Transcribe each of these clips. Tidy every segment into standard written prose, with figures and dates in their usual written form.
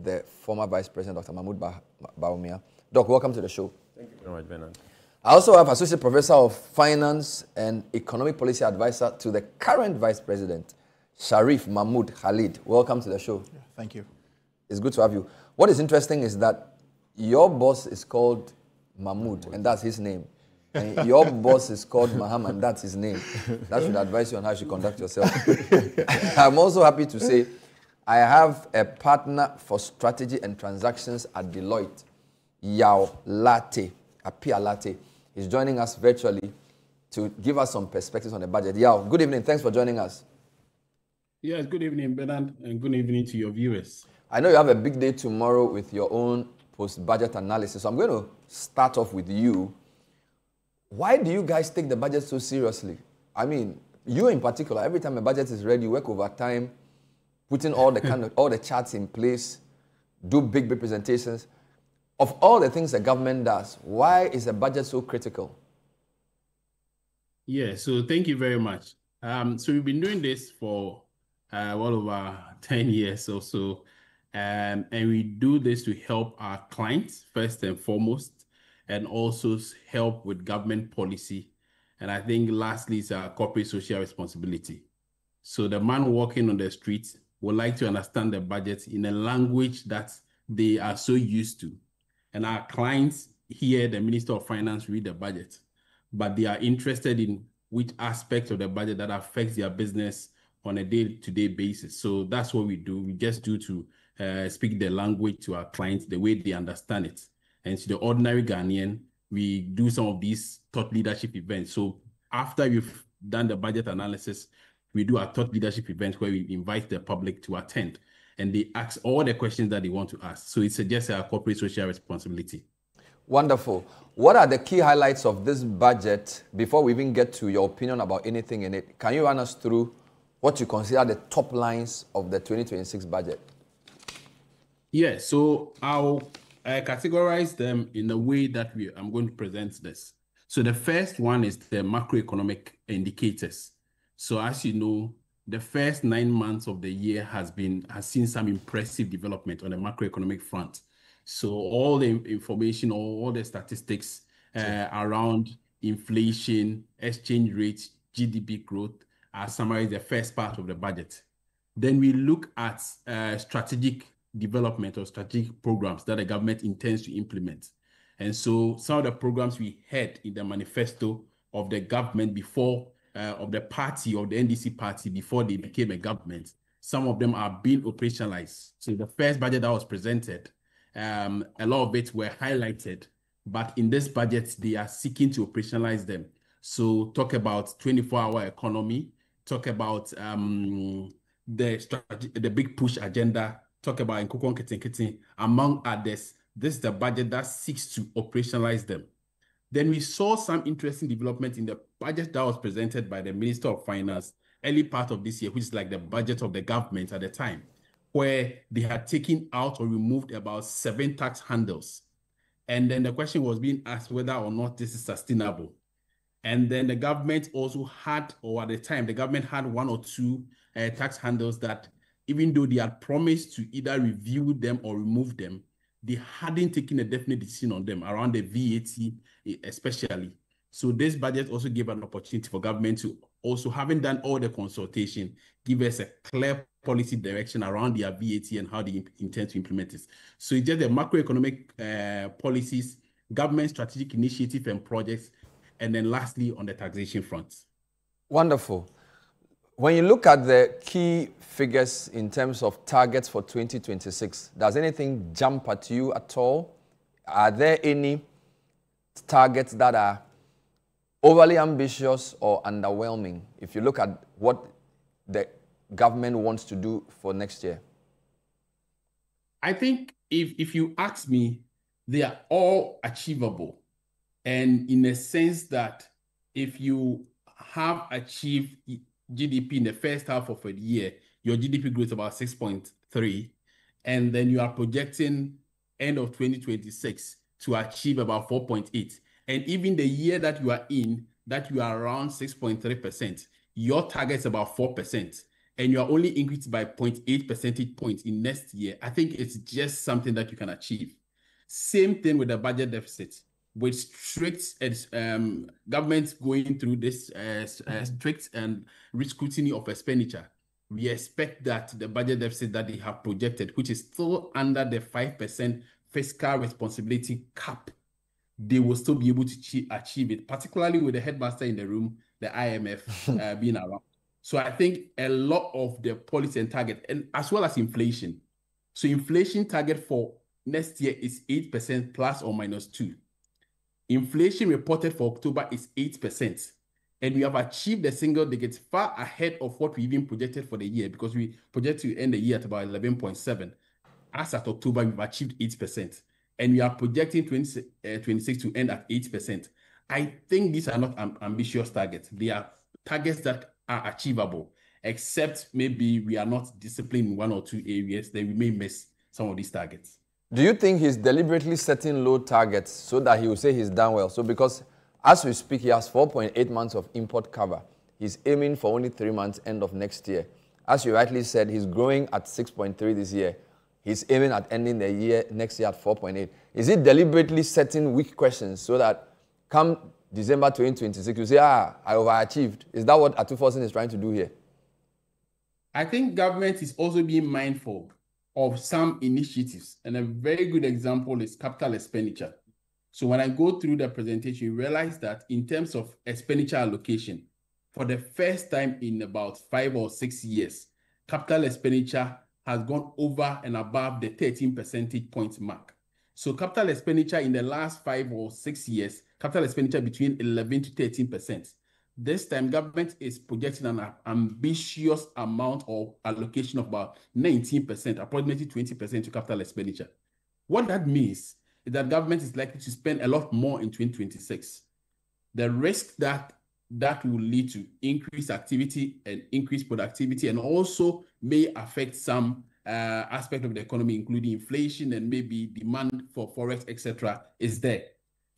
the former Vice President, Dr. Mahmoud Bawumia. Doc, welcome to the show. Thank you very much, Bernard. I also have Associate Professor of Finance and Economic Policy Advisor to the current Vice President, Sharif Mahmood Khalid. Welcome to the show. Yeah, thank you. It's good to have you. What is interesting is that your boss is called Mahmood, and that's his name. And your boss is called Muhammad, and that's his name. That should advise you on how you should conduct yourself. I'm also happy to say I have a partner for strategy and transactions at Deloitte, Yao Latte, Apia Latte. He's joining us virtually to give us some perspectives on the budget. Yao, good evening. Thanks for joining us. Yes, good evening, Bernard, and good evening to your viewers. I know you have a big day tomorrow with your own post-budget analysis, so I'm going to start off with you. Why do you guys take the budget so seriously? I mean, you in particular, every time a budget is ready, you work overtime, putting all the all the charts in place, do big presentations. Of all the things the government does, why is the budget so critical? Yeah, so thank you very much. So we've been doing this for well over 10 years or so, and we do this to help our clients first and foremost, and also help with government policy. And I think lastly is our corporate social responsibility. So the man walking on the streets would like to understand the budget in a language that they are so used to. And our clients hear the Minister of Finance read the budget, but they are interested in which aspect of the budget that affects their business on a day-to-day basis. So that's what we do. We just do to speak the language to our clients the way they understand it. And to the ordinary Ghanaian, we do some of these thought leadership events. So after we've done the budget analysis, we do a thought leadership event where we invite the public to attend, and they ask all the questions that they want to ask. So it's just a corporate social responsibility. Wonderful. What are the key highlights of this budget before we even get to your opinion about anything in it? Can you run us through what you consider the top lines of the 2026 budget? Yeah, so I'll categorize them in the way that I'm going to present this. So the first one is the macroeconomic indicators. So as you know, the first 9 months of the year has seen some impressive development on the macroeconomic front. So all the information, all the statistics around inflation, exchange rates, GDP growth are summarized in the first part of the budget. Then we look at strategic development or strategic programs that the government intends to implement. And so some of the programs we had in the manifesto of the government before, of the party, of the NDC party before they became a government, some of them are being operationalized. So the first budget that was presented, a lot of it were highlighted, but in this budget, they are seeking to operationalize them. So talk about 24-hour economy, talk about the big push agenda, talk about Nkukon Keten, among others. This is the budget that seeks to operationalize them. Then we saw some interesting development in the budget that was presented by the Minister of Finance early part of this year, which is like the budget of the government at the time, where they had taken out or removed about 7 tax handles. And then the question was being asked whether or not this is sustainable. And then the government also had, or at the time, the government had 1 or 2 tax handles that, even though they had promised to either review them or remove them, they hadn't taken a definite decision on them around the VAT especially. So this budget also gave an opportunity for government to also, having done all the consultation, give us a clear policy direction around their VAT and how they intend to implement it. So it's just the macroeconomic policies, government strategic initiative and projects, and then lastly on the taxation front. Wonderful. When you look at the key figures in terms of targets for 2026, does anything jump at you at all? Are there any targets that are overly ambitious or underwhelming if you look at what the government wants to do for next year? I think if you ask me, they are all achievable. And in a sense that if you have achieved GDP in the first half of a year, your GDP growth is about 6.3, and then you are projecting end of 2026 to achieve about 4.8. And even the year that you are in, that you are around 6.3%, your target is about 4%. and you are only increased by 0.8 percentage points in next year, I think it's just something that you can achieve. Same thing with the budget deficit. With strict governments going through this strict and scrutiny of expenditure, we expect that the budget deficit that they have projected, which is still under the 5% fiscal responsibility cap, they will still be able to achieve it, particularly with the headmaster in the room, the IMF being around. So I think a lot of the policy and target, and as well as inflation. So inflation target for next year is 8% plus or minus 2. Inflation reported for October is 8%. And we have achieved the single digits far ahead of what we even projected for the year, because we project to end the year at about 11.7. As at October, we've achieved 8%. And we are projecting 2026 to end at 8%. I think these are not ambitious targets. They are targets that are achievable, except maybe we are not disciplined in one or two areas, then we may miss some of these targets. Do you think he's deliberately setting low targets so that he will say he's done well? So because as we speak, he has 4.8 months of import cover. He's aiming for only 3 months end of next year. As you rightly said, he's growing at 6.3 this year. He's aiming at ending the year next year at 4.8. Is it deliberately setting weak questions so that come December 2026, you say, I overachieved? Is that what Atuforsen is trying to do here? I think government is also being mindful of some initiatives. And a very good example is capital expenditure. So when I go through the presentation, you realize that in terms of expenditure allocation, for the first time in about 5 or 6 years, capital expenditure has gone over and above the 13 percentage point mark. So capital expenditure in the last 5 or 6 years, capital expenditure between 11 to 13%. This time, government is projecting an ambitious amount of allocation of about 19%, approximately 20% to capital expenditure. What that means is that government is likely to spend a lot more in 2026. The risk that will lead to increased activity and increased productivity, and also may affect some aspect of the economy, including inflation and maybe demand for forex, etc., is there.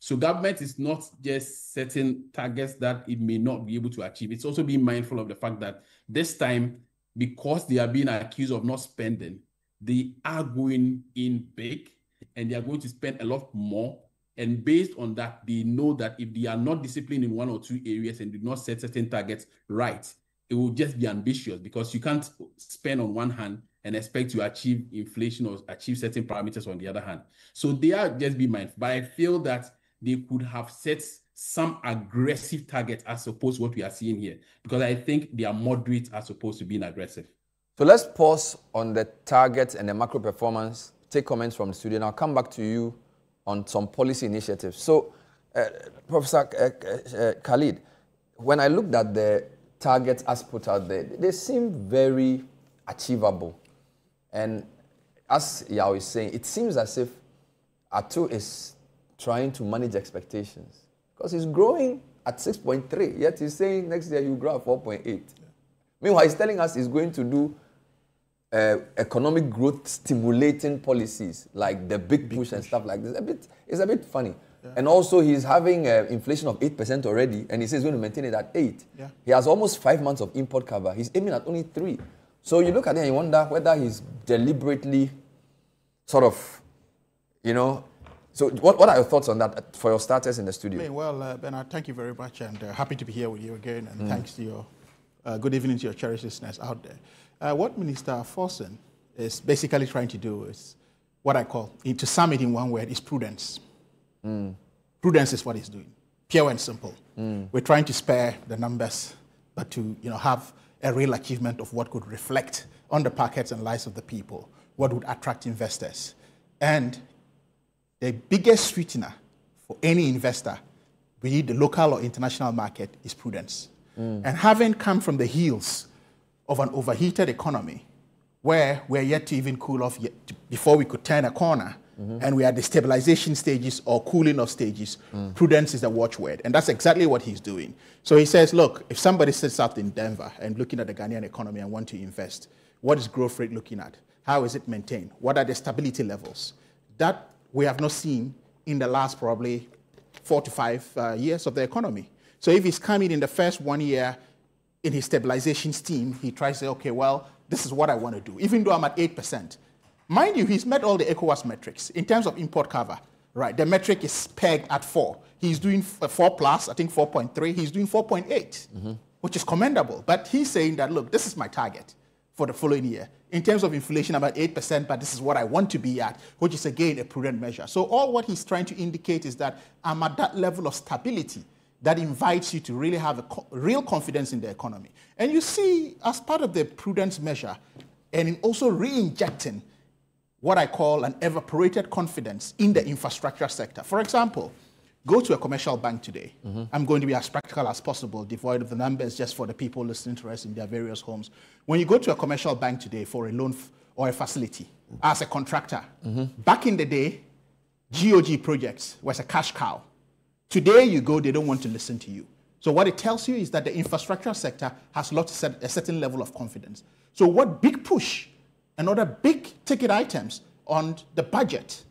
So government is not just setting targets that it may not be able to achieve. It's also being mindful of the fact that this time, because they are being accused of not spending, they are going in big and they are going to spend a lot more. And based on that, they know that if they are not disciplined in 1 or 2 areas and do not set certain targets right, it will just be ambitious, because you can't spend on one hand and expect to achieve inflation or achieve certain parameters on the other hand. So they are just being mindful. But I feel that they could have set some aggressive targets as opposed to what we are seeing here, because I think they are moderate as opposed to being aggressive. So let's pause on the targets and the macro performance, take comments from the studio, and I'll come back to you on some policy initiatives. So, Professor Khalid, when I looked at the targets as put out there, they seem very achievable. And as Yao is saying, it seems as if Atu is trying to manage expectations, because he's growing at 6.3, yet he's saying next year he'll grow at 4.8. Yeah. Meanwhile, he's telling us he's going to do economic growth stimulating policies like the big push and stuff like this. It's a bit funny. Yeah. And also he's having inflation of 8% already, and he says he's going to maintain it at 8. Yeah. He has almost 5 months of import cover. He's aiming at only 3. So you look at it and you wonder whether he's deliberately sort of, So what are your thoughts on that for your starters in the studio? Well, Bernard, thank you very much, and happy to be here with you again, and thanks to your good evening to your cherished listeners out there. What Minister Forsen is basically trying to do is what I call, to sum it in one word, is prudence. Prudence is what he's doing, pure and simple. We're trying to spare the numbers, but to have a real achievement of what could reflect on the pockets and lives of the people, what would attract investors. And the biggest sweetener for any investor, be it the local or international market, is prudence. And having come from the heels of an overheated economy, where we're yet to even cool off before we could turn a corner, and we are at the stabilization stages or cooling off stages, prudence is the watchword. And that's exactly what he's doing. So he says, look, if somebody sits out in Denver and looking at the Ghanaian economy and want to invest, what is growth rate looking at? How is it maintained? What are the stability levels? That we have not seen in the last probably 4 to 5 years of the economy. So if he's coming in the first 1 year in his stabilization scheme, he tries to say, okay, well, this is what I want to do, even though I'm at 8%. Mind you, he's met all the ECOWAS metrics in terms of import cover, right? The metric is pegged at 4. He's doing 4 plus, I think 4.3. He's doing 4.8, which is commendable. But he's saying that, look, this is my target for the following year. In terms of inflation, I'm at 8%, but this is what I want to be at, which is, again, a prudent measure. So all what he's trying to indicate is that I'm at that level of stability that invites you to really have real confidence in the economy. And you see, as part of the prudence measure, and in also re-injecting what I call an evaporated confidence in the infrastructure sector. For example, go to a commercial bank today. I'm going to be as practical as possible, devoid of the numbers, just for the people listening to us in their various homes. When you go to a commercial bank today for a loan or a facility, as a contractor, back in the day, GOG projects was a cash cow. Today you go, they don't want to listen to you. So what it tells you is that the infrastructure sector has lost a certain level of confidence. So what big push and other big ticket items on the budget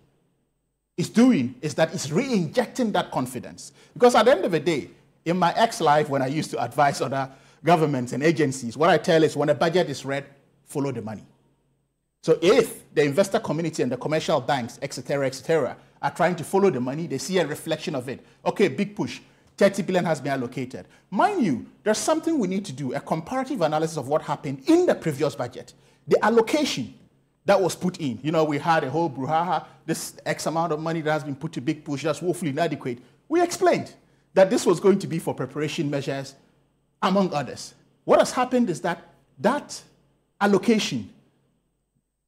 is doing is that it's re-injecting that confidence. Because at the end of the day, in my ex-life, when I used to advise other governments and agencies, what I tell is when a budget is read, follow the money. So if the investor community and the commercial banks, et cetera, are trying to follow the money, they see a reflection of it. Okay, big push, 30 billion has been allocated. Mind you, there's something we need to do, a comparative analysis of what happened in the previous budget. The allocation that was put in. You know, we had a whole brouhaha, this X amount of money that has been put to big push, that's woefully inadequate. We explained that this was going to be for preparation measures, among others. What has happened is that that allocation,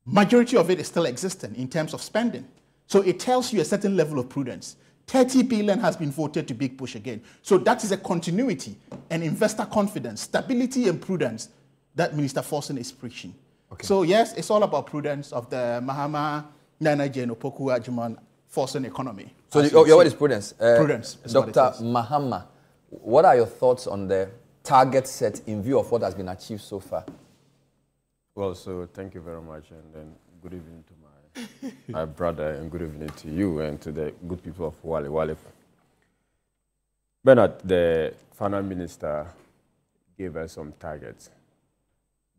majority of it is still existing in terms of spending. So it tells you a certain level of prudence. 30 billion has been voted to big push again. So that is a continuity and investor confidence, stability and prudence that Minister Forson is preaching. Okay. So yes, it's all about prudence of the Mahama, Nana Jane, Opoku, Ajuman, Forson economy. So what is prudence? Prudence. Dr. Mahama, what are your thoughts on the target set in view of what has been achieved so far? Well, so thank you very much, and then good evening to my brother, and good evening to you and to the good people of Wale. Bernard, the finance minister gave us some targets.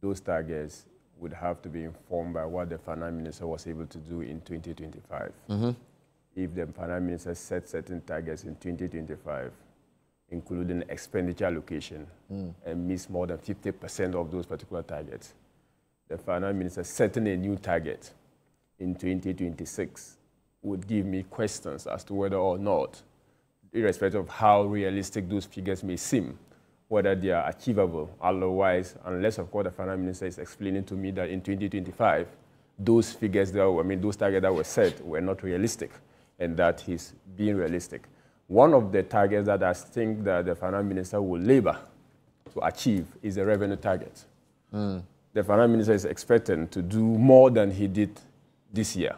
Those targets would have to be informed by what the finance minister was able to do in 2025. If the finance minister set certain targets in 2025, including expenditure allocation, and missed more than 50% of those particular targets, the finance minister setting a new target in 2026 would give me questions as to whether or not, irrespective of how realistic those figures may seem, whether they are achievable. Otherwise, unless of course the finance minister is explaining to me that in 2025, those figures that were, those targets that were set were not realistic, and that he's being realistic. One of the targets that I think that the finance minister will labor to achieve is the revenue target. The finance minister is expecting to do more than he did this year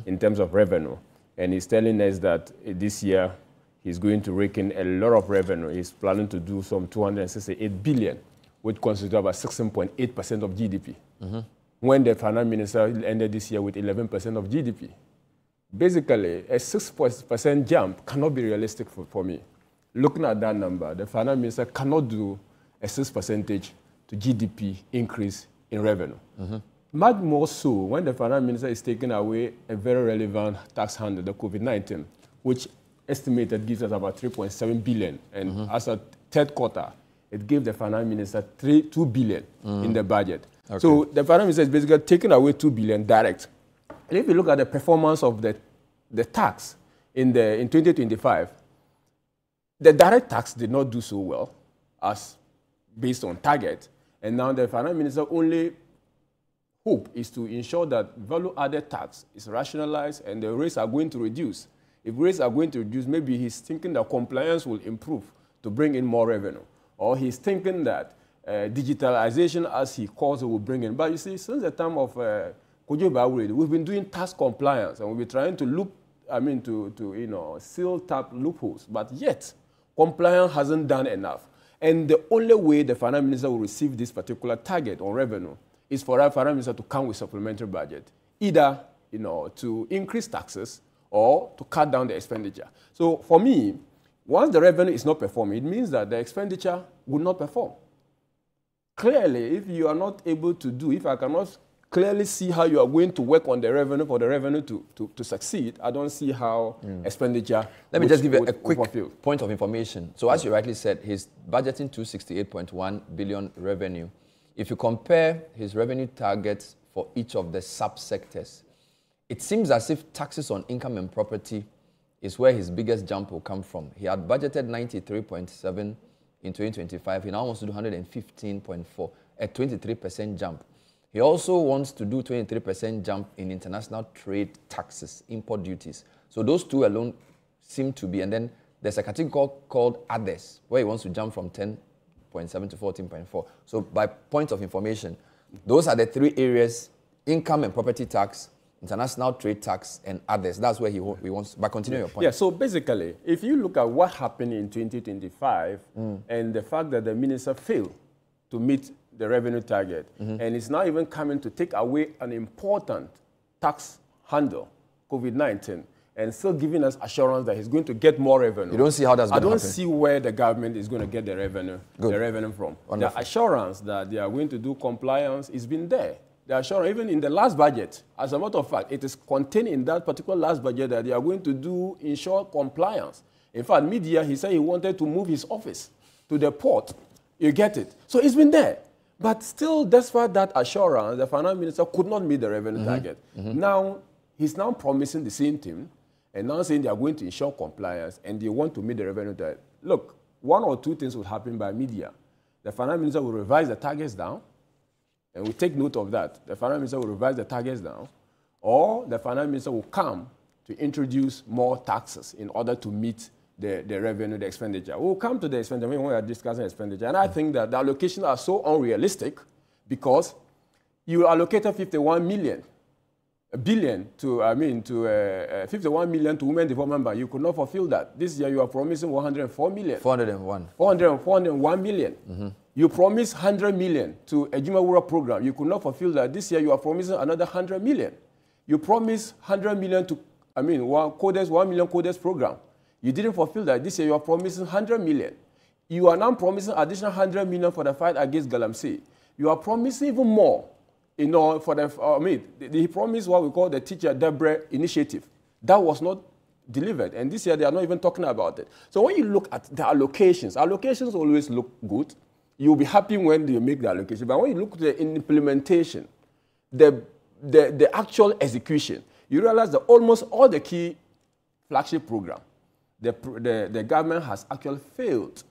in terms of revenue. And he's telling us that this year he's going to rake in a lot of revenue. He's planning to do some 268 billion, which constitutes about 16.8% of GDP. When the finance minister ended this year with 11% of GDP. Basically, a 6% jump cannot be realistic for me. Looking at that number, the finance minister cannot do a 6% to GDP increase in revenue. Much more so when the finance minister is taking away a very relevant tax handle, the COVID-19, which estimated gives us about 3.7 billion. And as a third quarter, it gave the finance minister 2 billion in the budget. Okay. So the finance minister is basically taking away 2 billion direct. And if you look at the performance of the tax in 2025, the direct tax did not do so well as based on target. And now the finance minister only hope is to ensure that value-added tax is rationalized and the rates are going to reduce. If rates are going to reduce, maybe he's thinking that compliance will improve to bring in more revenue. Or he's thinking that digitalization, as he calls it, will bring in. But you see, since the time of Avle, we've been doing tax compliance and we've been trying to seal tap loopholes. But yet, compliance hasn't done enough. And the only way the finance minister will receive this particular target on revenue is for our finance minister to come with supplementary budget, either to increase taxes or to cut down the expenditure. So for me, once the revenue is not performing, it means that the expenditure will not perform. clearly, if you are not able to do, if I cannot clearly see how you are going to work on the revenue for the revenue to succeed, I don't see how expenditure. Let me just give you a quick point of information. So as you rightly said, he's budgeting 268.1 billion revenue. If you compare his revenue targets for each of the subsectors, it seems as if taxes on income and property is where his biggest jump will come from. He had budgeted 93.7 in 2025. He now wants to do 115.4, a 23% jump. He also wants to do 23% jump in international trade taxes, import duties. So those two alone seem to be, and then there's a category called others, where he wants to jump from 10.7 to 14.4. So by point of information, those are the three areas: income and property tax, international trade tax, and others. That's where he wants. But continue your point. Yeah, so basically, if you look at what happened in 2025 and the fact that the minister failed to meet the revenue target, and it's now even coming to take away an important tax handle, COVID-19, and still giving us assurance that he's going to get more revenue. You don't see how that's going to happen? I don't see where the government is going to get the revenue, from. Wonderful. The assurance that they are going to do compliance has been there. The assurance, even in the last budget, as a matter of fact, it is contained in that particular last budget that they are going to ensure compliance. In fact, mid-year, he said he wanted to move his office to the port. You get it? So it's been there. But still, despite that assurance, the finance minister could not meet the revenue target. Now, he's now promising the same thing and now saying they are going to ensure compliance and they want to meet the revenue target. Look, one or two things will happen by mid-year. The finance minister will revise the targets down, and we take note of that. The finance minister will revise the targets down, or the finance minister will come to introduce more taxes in order to meet the revenue, the expenditure. We'll come to the expenditure when we are discussing expenditure. And I think that the allocations are so unrealistic because you allocated 51 billion to 51 million to Women Development Bank. You could not fulfill that. This year you are promising 104 million. 401 million. You promised 100 million to a Jumawura program. You could not fulfill that. This year you are promising another 100 million. You promised 100 million to, 1 million coders program. You didn't fulfill that. This year you are promising 100 million. You are now promising additional 100 million for the fight against Galamsey. You are promising even more, for the, he promised what we call the Teacher Deborah Initiative. That was not delivered. And this year they are not even talking about it. So when you look at the allocations always look good. You'll be happy when you make the allocation. But when you look at the implementation, the actual execution, you realize that almost all the key flagship programs, the government has actually failed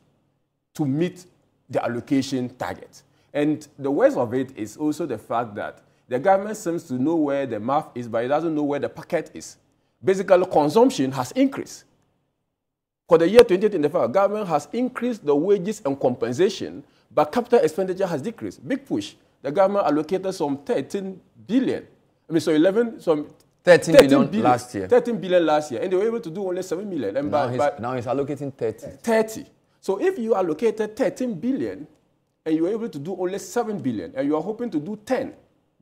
to meet the allocation target. And the worst of it is also the fact that the government seems to know where the mouth is, but it doesn't know where the pocket is. Basically, consumption has increased. For the year 2025, government has increased the wages and compensation, but capital expenditure has decreased. Big push. The government allocated some 13 billion. 13 billion last year. 13 billion last year, and they were able to do only 7 million. And now he's allocating 30. 30. So if you allocated 13 billion, and you were able to do only 7 billion, and you are hoping to do 10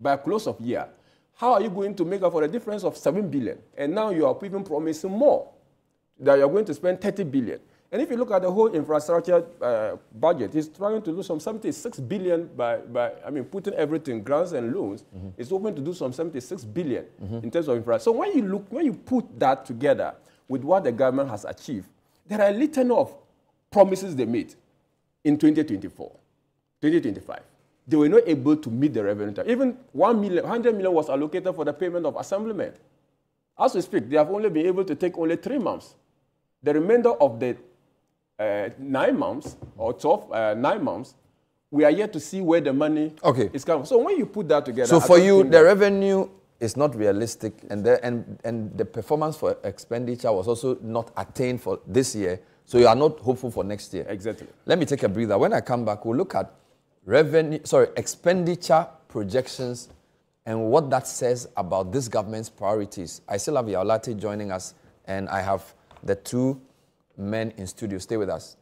by close of year, how are you going to make up for the difference of 7 billion? And now you are even promising more, that you are going to spend 30 billion. And if you look at the whole infrastructure budget, it's trying to do some 76 billion by putting everything, grants and loans. It's hoping to do some 76 billion in terms of infrastructure. So when you put that together with what the government has achieved, there are a litany of promises they made in 2024, 2025. They were not able to meet the revenue target. Even 100 million was allocated for the payment of assemblymen. As we speak, they have only been able to take only 3 months. The remainder of the 9 months or 9 months, we are yet to see where the money is coming. So when you put that together, so for you, the revenue is not realistic, and the performance for expenditure was also not attained for this year. So you are not hopeful for next year. Exactly. Let me take a breather. When I come back, we'll look at expenditure projections and what that says about this government's priorities. I still have Yaolate joining us, and I have the two men in studio. Stay with us.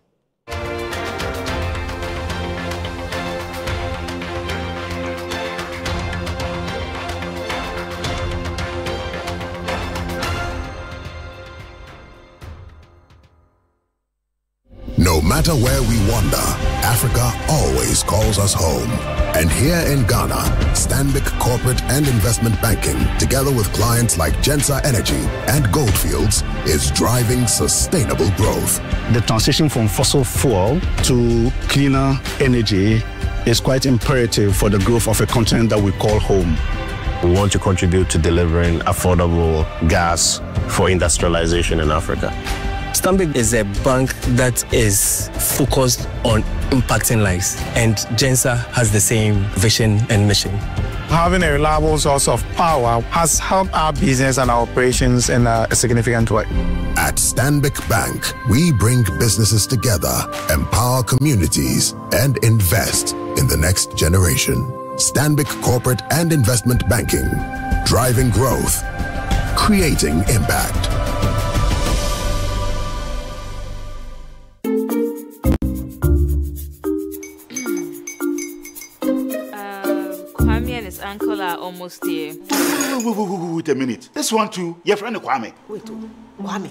No matter where we wander, Africa always calls us home. And here in Ghana, Stanbic Corporate and Investment Banking, together with clients like Gensa Energy and Goldfields, is driving sustainable growth. The transition from fossil fuel to cleaner energy is quite imperative for the growth of a continent that we call home. We want to contribute to delivering affordable gas for industrialization in Africa. Stanbic is a bank that is focused on impacting lives, and Gensa has the same vision and mission. Having a reliable source of power has helped our business and our operations in a significant way. At Stanbic Bank, we bring businesses together, empower communities, and invest in the next generation. Stanbic Corporate and Investment Banking, driving growth, creating impact. Kwame and his uncle are almost here. Wait a minute. This one too, your friend Kwame. Wait, Kwame?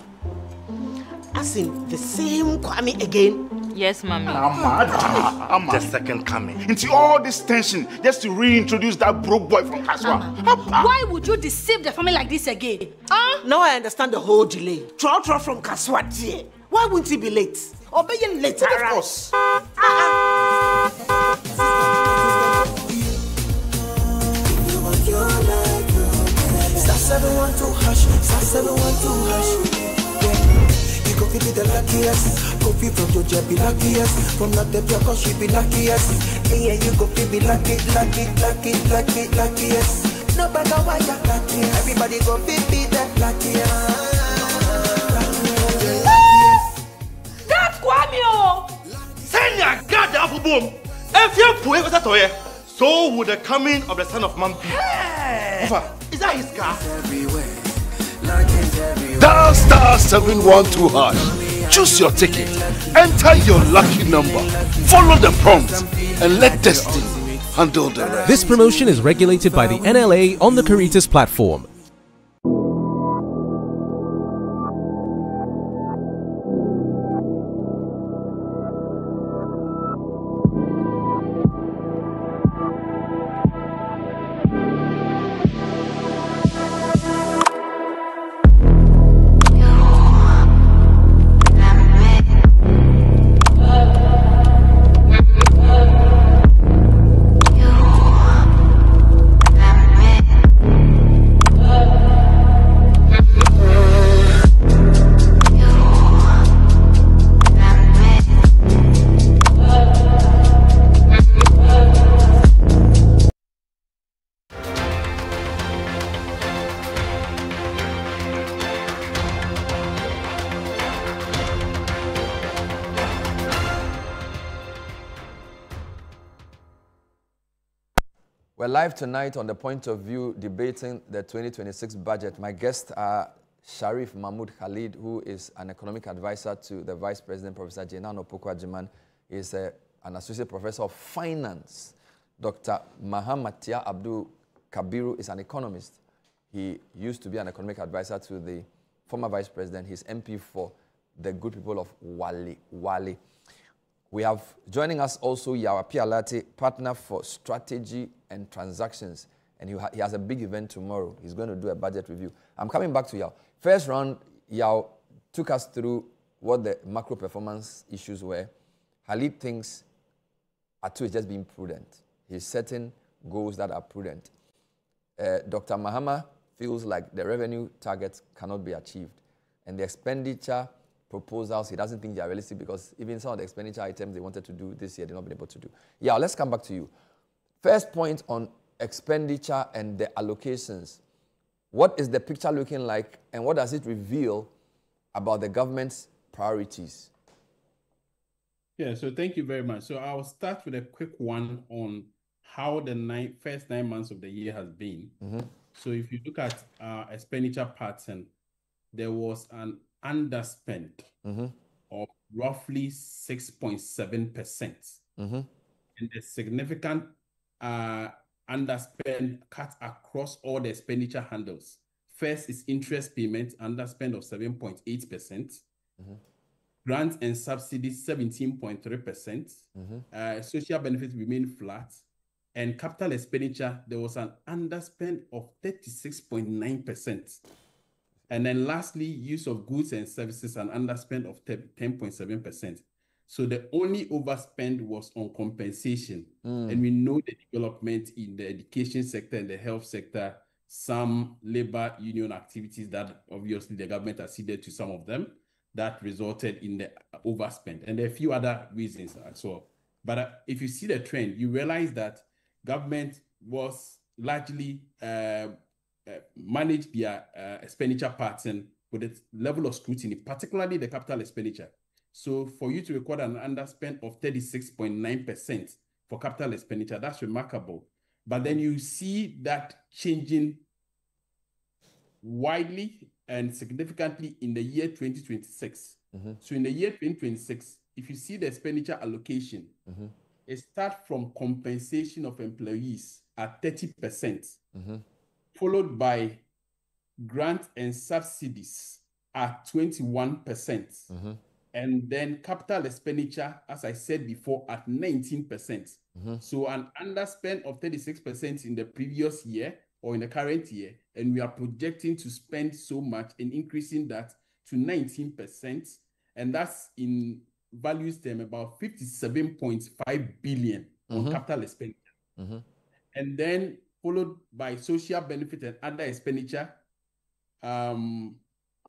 As in the same Kwame again? Yes, Mommy. The second coming. Into all this tension, just to reintroduce that broke boy from Kaswa. Why would you deceive the family like this again? Now I understand the whole delay. Troll from Kaswa. Why wouldn't he be late? Or be late? Of course. Star 712 hash, star 712 hash. You go be the luckiest. Go be from Georgia, be luckiest. From not the block, she be luckiest. Yeah, you go be luckiest. No matter why you're lucky. Everybody go be that luckiest. That's Kwame! Send your God the apple boom. If you put it toye, so would the coming of the Son of Man be. Hey. Is that his car? Dial star 712 hash. Choose your ticket. Enter your lucky number. Follow the prompts and let destiny handle the rest. This promotion is regulated by the NLA on the Caritas platform. We're live tonight on the Point of View debating the 2026 budget. My guests are Sharif Mahmoud Khalid, who is an economic advisor to the Vice President, Professor Jenano Pokwajiman. He is an associate professor of finance. Dr. Mahamatia Abdul Kabiru is an economist. He used to be an economic advisor to the former Vice President. He's MP for the good people of Wale. We have joining us also Yawa Pialati, partner for strategy and transactions. And he has a big event tomorrow. He's going to do a budget review. I'm coming back to Yao. First round, Yao took us through what the macro performance issues were. Khalid thinks Atu is just being prudent. He's setting goals that are prudent. Dr. Mahama feels like the revenue targets cannot be achieved. And the expenditure proposals, he doesn't think they are realistic because even some of the expenditure items they wanted to do this year, they've not been able to do. Yeah, let's come back to you. First point on expenditure and the allocations. What is the picture looking like and what does it reveal about the government's priorities? Yeah, so thank you very much. So I'll start with a quick one on how the first 9 months of the year has been. Mm-hmm. So if you look at expenditure pattern, there was an underspend of roughly 6.7%. Mm-hmm. And a significant underspend cut across all the expenditure handles. First is interest payment, underspend of 7.8%. Grants and subsidies 17.3%. Social benefits remain flat. And capital expenditure, there was an underspend of 36.9%. And then lastly, use of goods and services, an underspend of 10.7%. So the only overspend was on compensation. And we know the development in the education sector and the health sector, some labor union activities that obviously the government acceded to some of them, that resulted in the overspend. And there are a few other reasons as well. But if you see the trend, you realize that government was largely managed their expenditure pattern with a level of scrutiny, particularly the capital expenditure. So for you to record an underspend of 36.9% for capital expenditure, that's remarkable. But then you see that changing widely and significantly in the year 2026. So in the year 2026, if you see the expenditure allocation, it starts from compensation of employees at 30%, followed by grant and subsidies at 21%. And then capital expenditure, as I said before, at 19%. So an underspend of 36% in the previous year or in the current year, and we are projecting to spend so much and increasing that to 19%, and that's in values term about 57.5 billion on capital expenditure. And then followed by social benefit and other expenditure.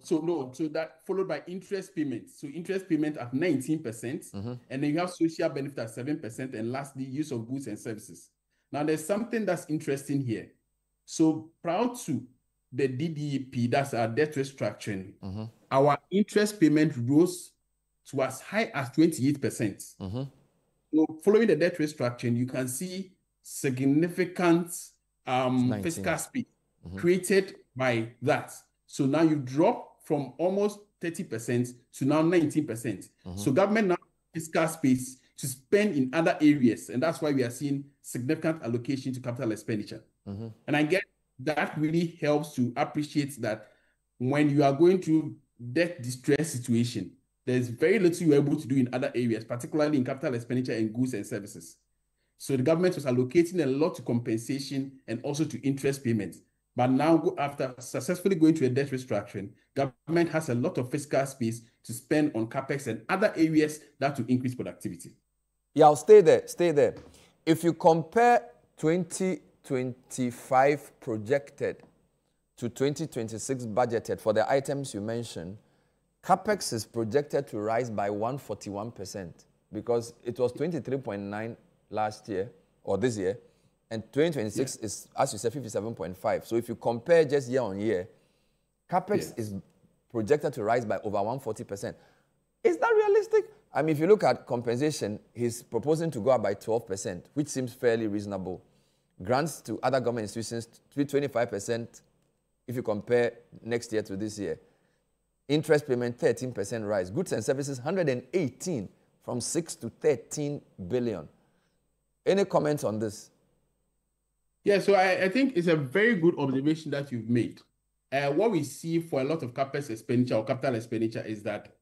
So that followed by interest payments. So interest payment at 19%, and then you have social benefit at 7%, and lastly, use of goods and services. Now, there's something that's interesting here. So prior to the DDEP, that's our debt restructuring, our interest payment rose to as high as 28%. So following the debt restructuring, you can see significant fiscal space created by that. So now you drop from almost 30% to now 19%. So government now has fiscal space to spend in other areas, and that's why we are seeing significant allocation to capital expenditure. And I guess that really helps to appreciate that when you are going through debt distress situation, there's very little you're able to do in other areas, particularly in capital expenditure and goods and services. So the government was allocating a lot to compensation and also to interest payments. But now, after successfully going through a debt restructuring, government has a lot of fiscal space to spend on capex and other areas that will increase productivity. Yeah, I'll stay there. Stay there. If you compare 2025 projected to 2026 budgeted for the items you mentioned, capex is projected to rise by 141% because it was 23.9 last year or this year, and 2026 is, as you said, 57.5. So if you compare just year on year, capex is projected to rise by over 140%. Is that realistic? I mean, if you look at compensation, he's proposing to go up by 12%, which seems fairly reasonable. Grants to other government institutions, 25% if you compare next year to this year. Interest payment, 13% rise. Goods and services, 118 from 6 to 13 billion. Any comments on this? Yeah, so I think it's a very good observation that you've made. What we see for a lot of capex expenditure or capital expenditure is that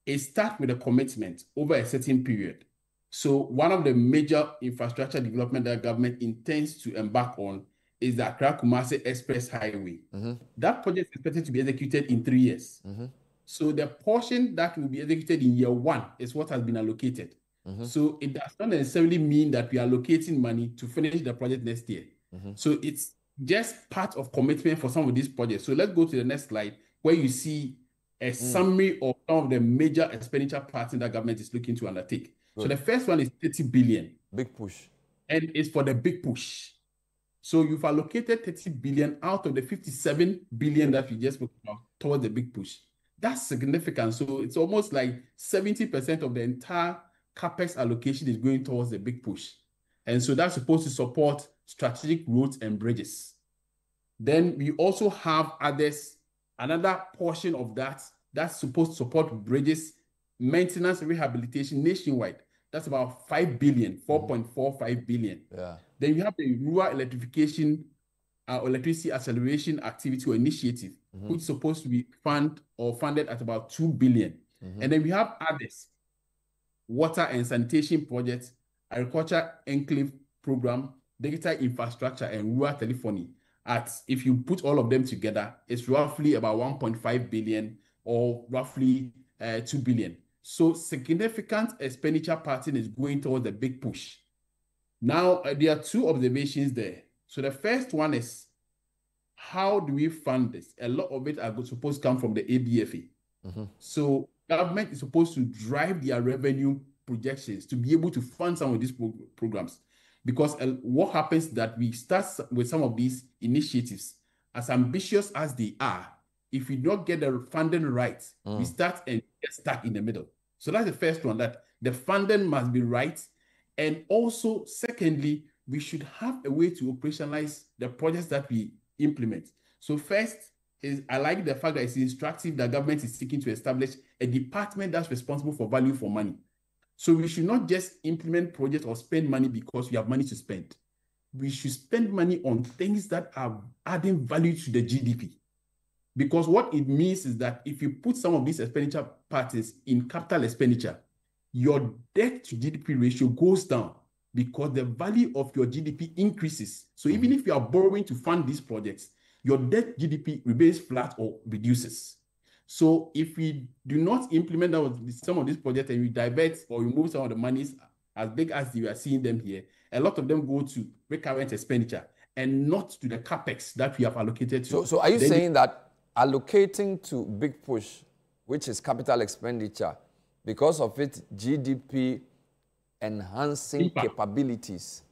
it starts with a commitment over a certain period. So one of the major infrastructure development that government intends to embark on is the Accra-Kumasi Express Highway. That project is expected to be executed in 3 years. So the portion that will be executed in year 1 is what has been allocated. So it does not necessarily mean that we are allocating money to finish the project next year. So it's just part of commitment for some of these projects. So let's go to the next slide where you see a summary of some of the major expenditure patterns that government is looking to undertake. Good. So the first one is 30 billion. Big push. And it's for the big push. So you've allocated 30 billion out of the 57 billion that we just spoke about towards the big push. That's significant. So it's almost like 70% of the entire capex allocation is going towards the big push. And so that's supposed to support strategic roads and bridges. Then we also have others, another portion of that that's supposed to support bridges, maintenance, rehabilitation nationwide. That's about 5 billion, 4.45 billion. Yeah. Then you have the rural electrification, electricity acceleration activity or initiative, which is supposed to be funded at about 2 billion. And then we have others, water and sanitation projects, agriculture enclave program, digital infrastructure, and rural telephony. If you put all of them together, it's roughly about 1.5 billion or roughly 2 billion. So significant expenditure pattern is going towards the big push. Now, there are two observations there. So the first one is, how do we fund this? A lot of it are supposed to come from the ABFA. So government is supposed to drive their revenue projections to be able to fund some of these programs. Because what happens is that we start with some of these initiatives, as ambitious as they are, if we don't get the funding right, we start and get stuck in the middle. So that's the first one, that the funding must be right. And also, secondly, we should have a way to operationalize the projects that we implement. So first is, I like the fact that it's instructive that government is seeking to establish a department that's responsible for value for money. So we should not just implement projects or spend money because we have money to spend. We should spend money on things that are adding value to the GDP. Because what it means is that if you put some of these expenditure patterns in capital expenditure, your debt to GDP ratio goes down because the value of your GDP increases. So even if you are borrowing to fund these projects, your debt GDP remains flat or reduces. So if we do not implement some of these projects and we divert or remove some of the monies as big as you are seeing them here, a lot of them go to recurrent expenditure and not to the capex that we have allocated to. So are you saying that allocating to big push, which is capital expenditure, because of its GDP enhancing capabilities,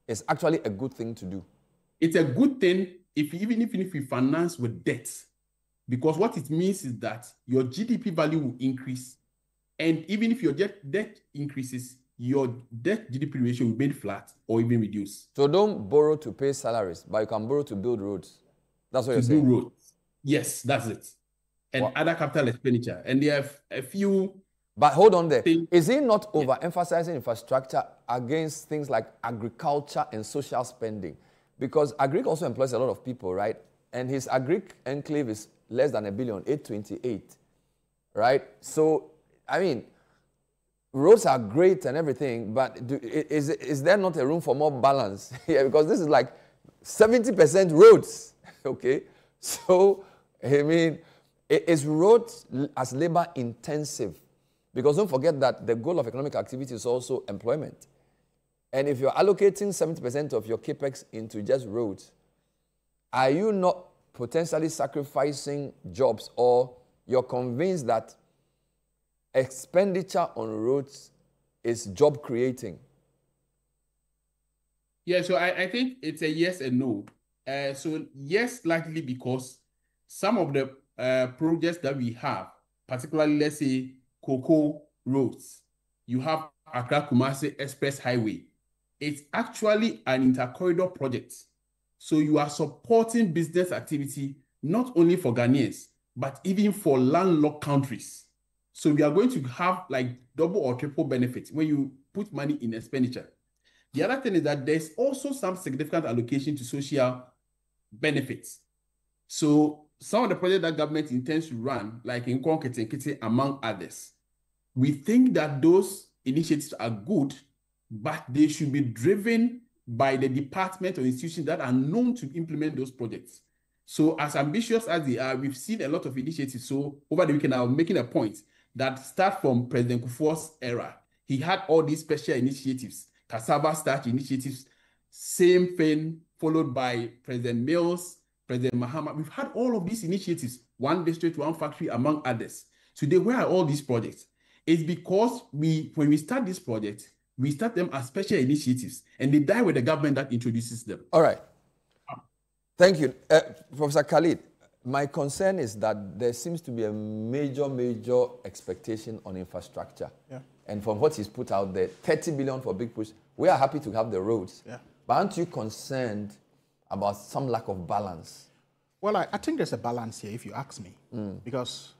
is actually a good thing to do? It's a good thing even if we finance with debt, because what it means is that your GDP value will increase, and even if your debt increases, your debt GDP ratio will remain flat or even reduce. So don't borrow to pay salaries, but you can borrow to build roads. That's what you're saying? To build roads. Yes, that's it. And other capital expenditure. And there are a few... But hold on there. Is he not overemphasizing infrastructure against things like agriculture and social spending? Because agric also employs a lot of people, right? And his agric enclave is less than $1 billion, 828, right? So, I mean, roads are great and everything, but is there not a room for more balance here? Because this is like 70% roads, okay? So, I mean, is roads as labor intensive? Because don't forget that the goal of economic activity is also employment. And if you're allocating 70% of your capex into just roads, are you not potentially sacrificing jobs, or you're convinced that expenditure on roads is job creating? Yeah, so I think it's a yes and no. So yes, likely because some of the projects that we have, particularly, let's say, Cocoa roads, you have Accra Kumasi Express Highway. It's actually an intercorridor project. So you are supporting business activity, not only for Ghanaians, but even for landlocked countries. So we are going to have like double or triple benefits when you put money in expenditure. The other thing is that there's also some significant allocation to social benefits. So some of the projects that government intends to run, like in Nkiti, among others, we think that those initiatives are good, but they should be driven by the department or institutions that are known to implement those projects. So as ambitious as they are, we've seen a lot of initiatives. So over the weekend, I'm making a point that start from President Kufuor's era. He had all these special initiatives, cassava starch initiatives, same thing, followed by President Mills, President Mahama. We've had all of these initiatives, one district, one factory, among others. Today, where are all these projects? It's because when we start these projects, we start them as special initiatives, and they die with the government that introduces them. All right. Thank you. Professor Khalid, my concern is that there seems to be a major expectation on infrastructure. Yeah. And from what he's put out there, 30 billion for big push. We are happy to have the roads. Yeah. But aren't you concerned about some lack of balance? Well, I think there's a balance here, if you ask me. Because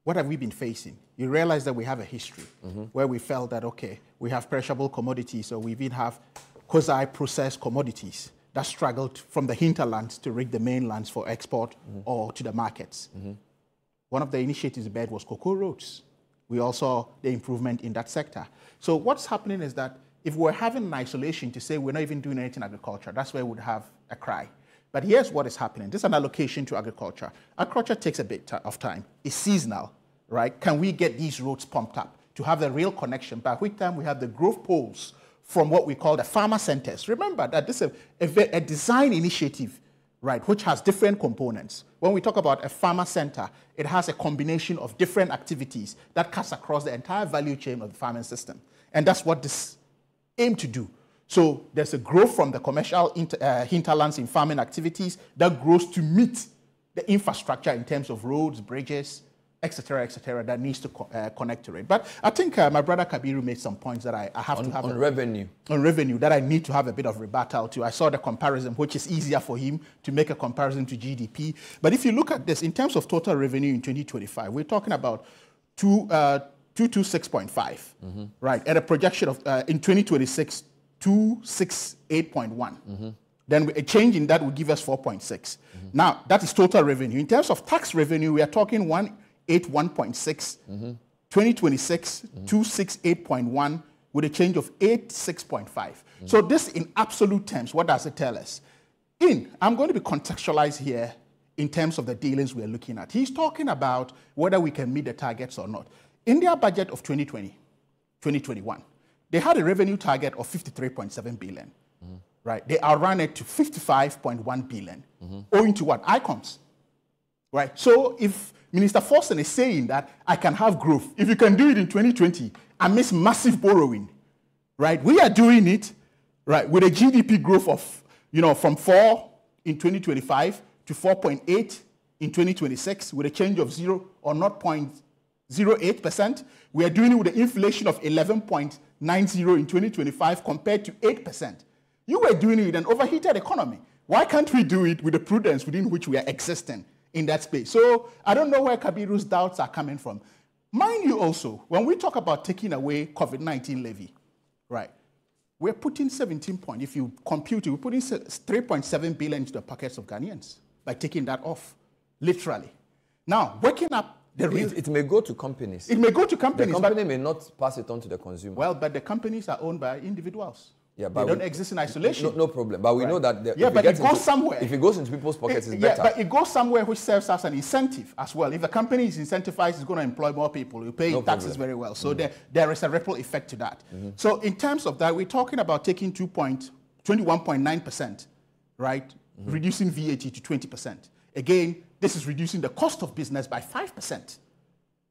what have we been facing? You realize that we have a history where we felt that, okay, we have perishable commodities, or we even have quasi-processed commodities that struggled from the hinterlands to reach the mainlands for export or to the markets. One of the initiatives bed was cocoa roads. we all saw the improvement in that sector. So what's happening is that if we're having an isolation to say we're not even doing anything in agriculture, that's where we would have a cry. But here's what is happening. This is an allocation to agriculture. Agriculture takes a bit of time. It's seasonal, right? Can we get these roads pumped up to have the real connection, by which time we have the growth poles from what we call the farmer centers? Remember that this is a design initiative, right, which has different components. When we talk about a farmer center, it has a combination of different activities that cuts across the entire value chain of the farming system. And that's what this aims to do. So there's a growth from the commercial hinterlands in farming activities that grows to meet the infrastructure in terms of roads, bridges, et cetera, that needs to connect to it. But I think my brother Kabiru made some points that I have to have. On revenue. On revenue, that I need to have a bit of rebuttal to. I saw the comparison, which is easier for him to make a comparison to GDP. But if you look at this, in terms of total revenue in 2025, we're talking about 226.5, right? At a projection of, in 2026, 268.1. Then a change in that would give us 4.6. Now, that is total revenue. In terms of tax revenue, we are talking 181.6. 2026, 268.1 with a change of 86.5. So this, in absolute terms, what does it tell us? I'm going to be contextualized here in terms of the dealings we're looking at. He's talking about whether we can meet the targets or not. In their budget of 2021, they had a revenue target of 53.7 billion, right? They outran it to 55.1 billion, owing to what? ICOMs, right? So if Minister Forson is saying that I can have growth, if you can do it in 2020 amidst massive borrowing, right? We are doing it, right, with a GDP growth of, from 4 in 2025 to 4.8 in 2026 with a change of 0 or 0.08%. We are doing it with an inflation of 11.90 in 2025 compared to 8%. You were doing it with an overheated economy. Why can't we do it with the prudence within which we are existing in that space? So I don't know where Kabiru's doubts are coming from. Mind you also, when we talk about taking away COVID-19 levy, right, we're putting 17 point, if you compute it, we're putting 3.7 billion into the pockets of Ghanaians by taking that off, literally. Now, waking up it may go to companies. It may go to companies. The company may not pass it on to the consumer. Well, but the companies are owned by individuals. Yeah, but they don't exist in isolation. No problem. But we know that but it goes somewhere. If it goes into people's pockets, it's better. But it goes somewhere which serves as an incentive as well. If the company is incentivized, it's going to employ more people. You pay taxes very well. So there is a ripple effect to that. So in terms of that, we're talking about taking 21.9%, right? Reducing VAT to 20%. Again, this is reducing the cost of business by 5%.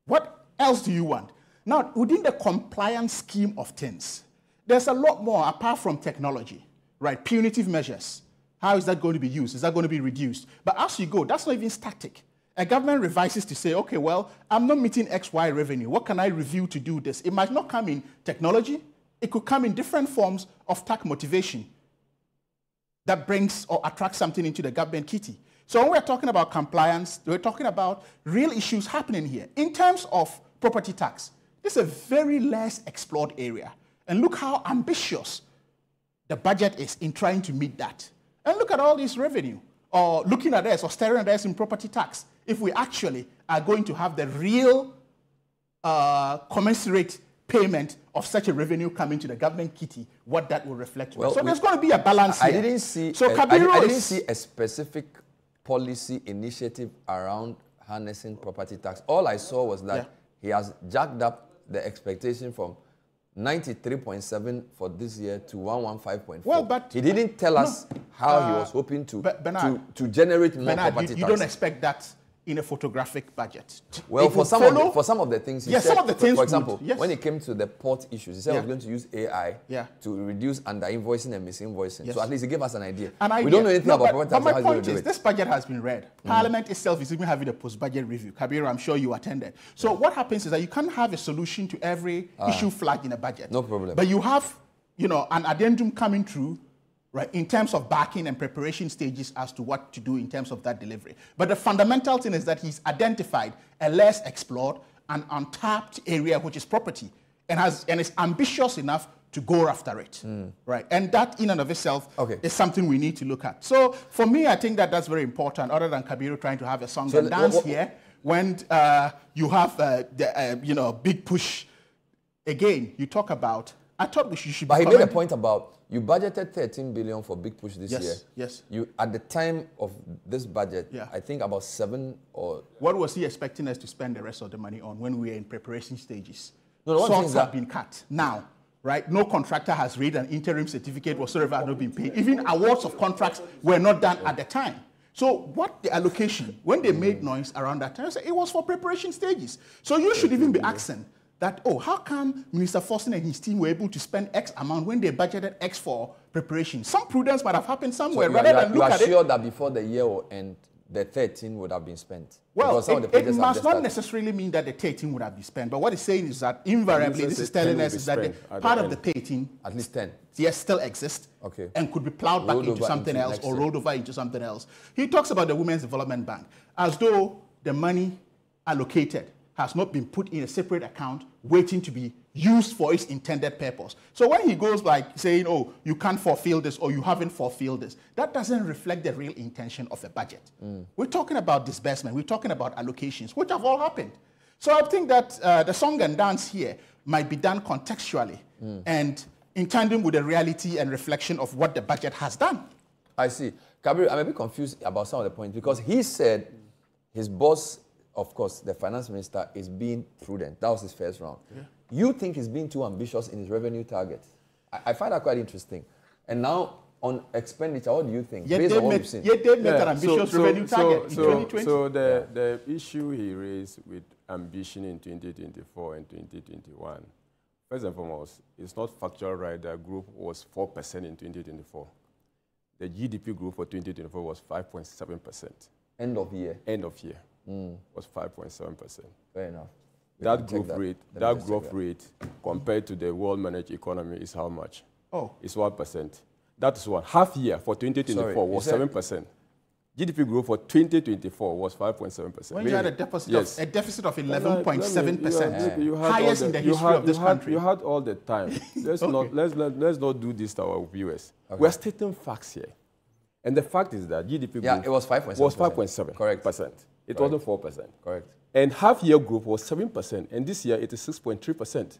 What else do you want? Now, within the compliance scheme of things, there's a lot more apart from technology, right? Punitive measures. How is that going to be used? Is that going to be reduced? But as you go, that's not even static. A government revises to say, okay, well, I'm not meeting XY revenue. What can I review to do this? It might not come in technology. It could come in different forms of tax motivation that brings or attracts something into the government kitty. So when we're talking about compliance, we're talking about real issues happening here. In terms of property tax, this is a very less explored area. And look how ambitious the budget is in trying to meet that. And look at all this revenue, or looking at us, or staring at us in property tax, if we actually are going to have the real commensurate payment of such a revenue coming to the government kitty, what that will reflect. Well, so there's going to be a balance here. I didn't see a specific policy initiative around harnessing property tax. All I saw was that he has jacked up the expectation from 93.7 for this year to 115.4. Well, but he didn't tell us how he was hoping to generate more property tax. You don't expect that in a photographic budget. Well, for some of the things he said, some of the things for example, when it came to the port issues, he said he was going to use AI to reduce under-invoicing and misinvoicing. Yes. So at least he gave us an idea. We don't know anything about property tax. But my point is, this budget has been read. Parliament itself is even having a post-budget review. Kabir, I'm sure you attended. So what happens is that you can't have a solution to every issue flagged in a budget. No problem. But you have, an addendum coming through, right, in terms of backing and preparation stages as to what to do in terms of that delivery. But the fundamental thing is that he's identified a less explored and untapped area, which is property, and is ambitious enough to go after it, right? And that in and of itself is something we need to look at. So for me, I think that that's very important, other than Kabiru trying to have a song and dance here. when you have the big push. Again, you talk about. I thought we should. But he made a point about you budgeted 13 billion for big push this year. Yes. You at the time of this budget, I think about 7 or. What was he expecting us to spend the rest of the money on when we were in preparation stages? No, Songs have been cut now. Right? No contractor has read an interim certificate whatsoever has not been paid. Even awards of contracts were not done at the time. So what the allocation, when they made noise around that time, it was for preparation stages. So you should even be asking that, oh, how come Minister Forson and his team were able to spend X amount when they budgeted X for preparation? Some prudence might have happened somewhere. So rather than look at it. You are sure that before the year will end, the 13 would have been spent? Well, it must not necessarily mean that the 13 would have been spent. But what it's saying is that invariably, this is telling us is that part of the 13, at least 10, yes, still exists, and could be plowed back into something else or rolled over into something else. He talks about the Women's Development Bank as though the money allocated has not been put in a separate account waiting to be used for its intended purpose. So when he goes like saying, oh, you can't fulfill this or you haven't fulfilled this, that doesn't reflect the real intention of the budget. We're talking about disbursement. We're talking about allocations, which have all happened. So I think that the song and dance here might be done contextually and in tandem with the reality and reflection of what the budget has done. I see. Kabir, I'm a bit confused about some of the points because he said his boss, of course, the finance minister, is being prudent. That was his first round. Yeah. You think he's being too ambitious in his revenue target? I find that quite interesting. And now, on expenditure, what do you think? Based on what we've seen. They made an ambitious revenue target in 2020. So the issue he raised with ambition in 2024 and 2021, first and foremost, it's not factual right that growth was 4% in 2024. The GDP growth for 2024 was 5.7%. End of year? End of year. Was 5.7%. Fair enough. That growth rate compared to the world managed economy is how much? Oh. It's 1%. That is one. Half year for 2024 was 7%. GDP growth for 2024 was 5.7%. When you had a deficit of 11.7%, highest in the history of this country. You had all the time. Let's not do this to our viewers. Okay. We're stating facts here. And the fact is that GDP growth it was 5.7%. Was 5.7%. Correct. It wasn't 4%. Correct. And half-year growth was 7%, and this year it is 6.3%.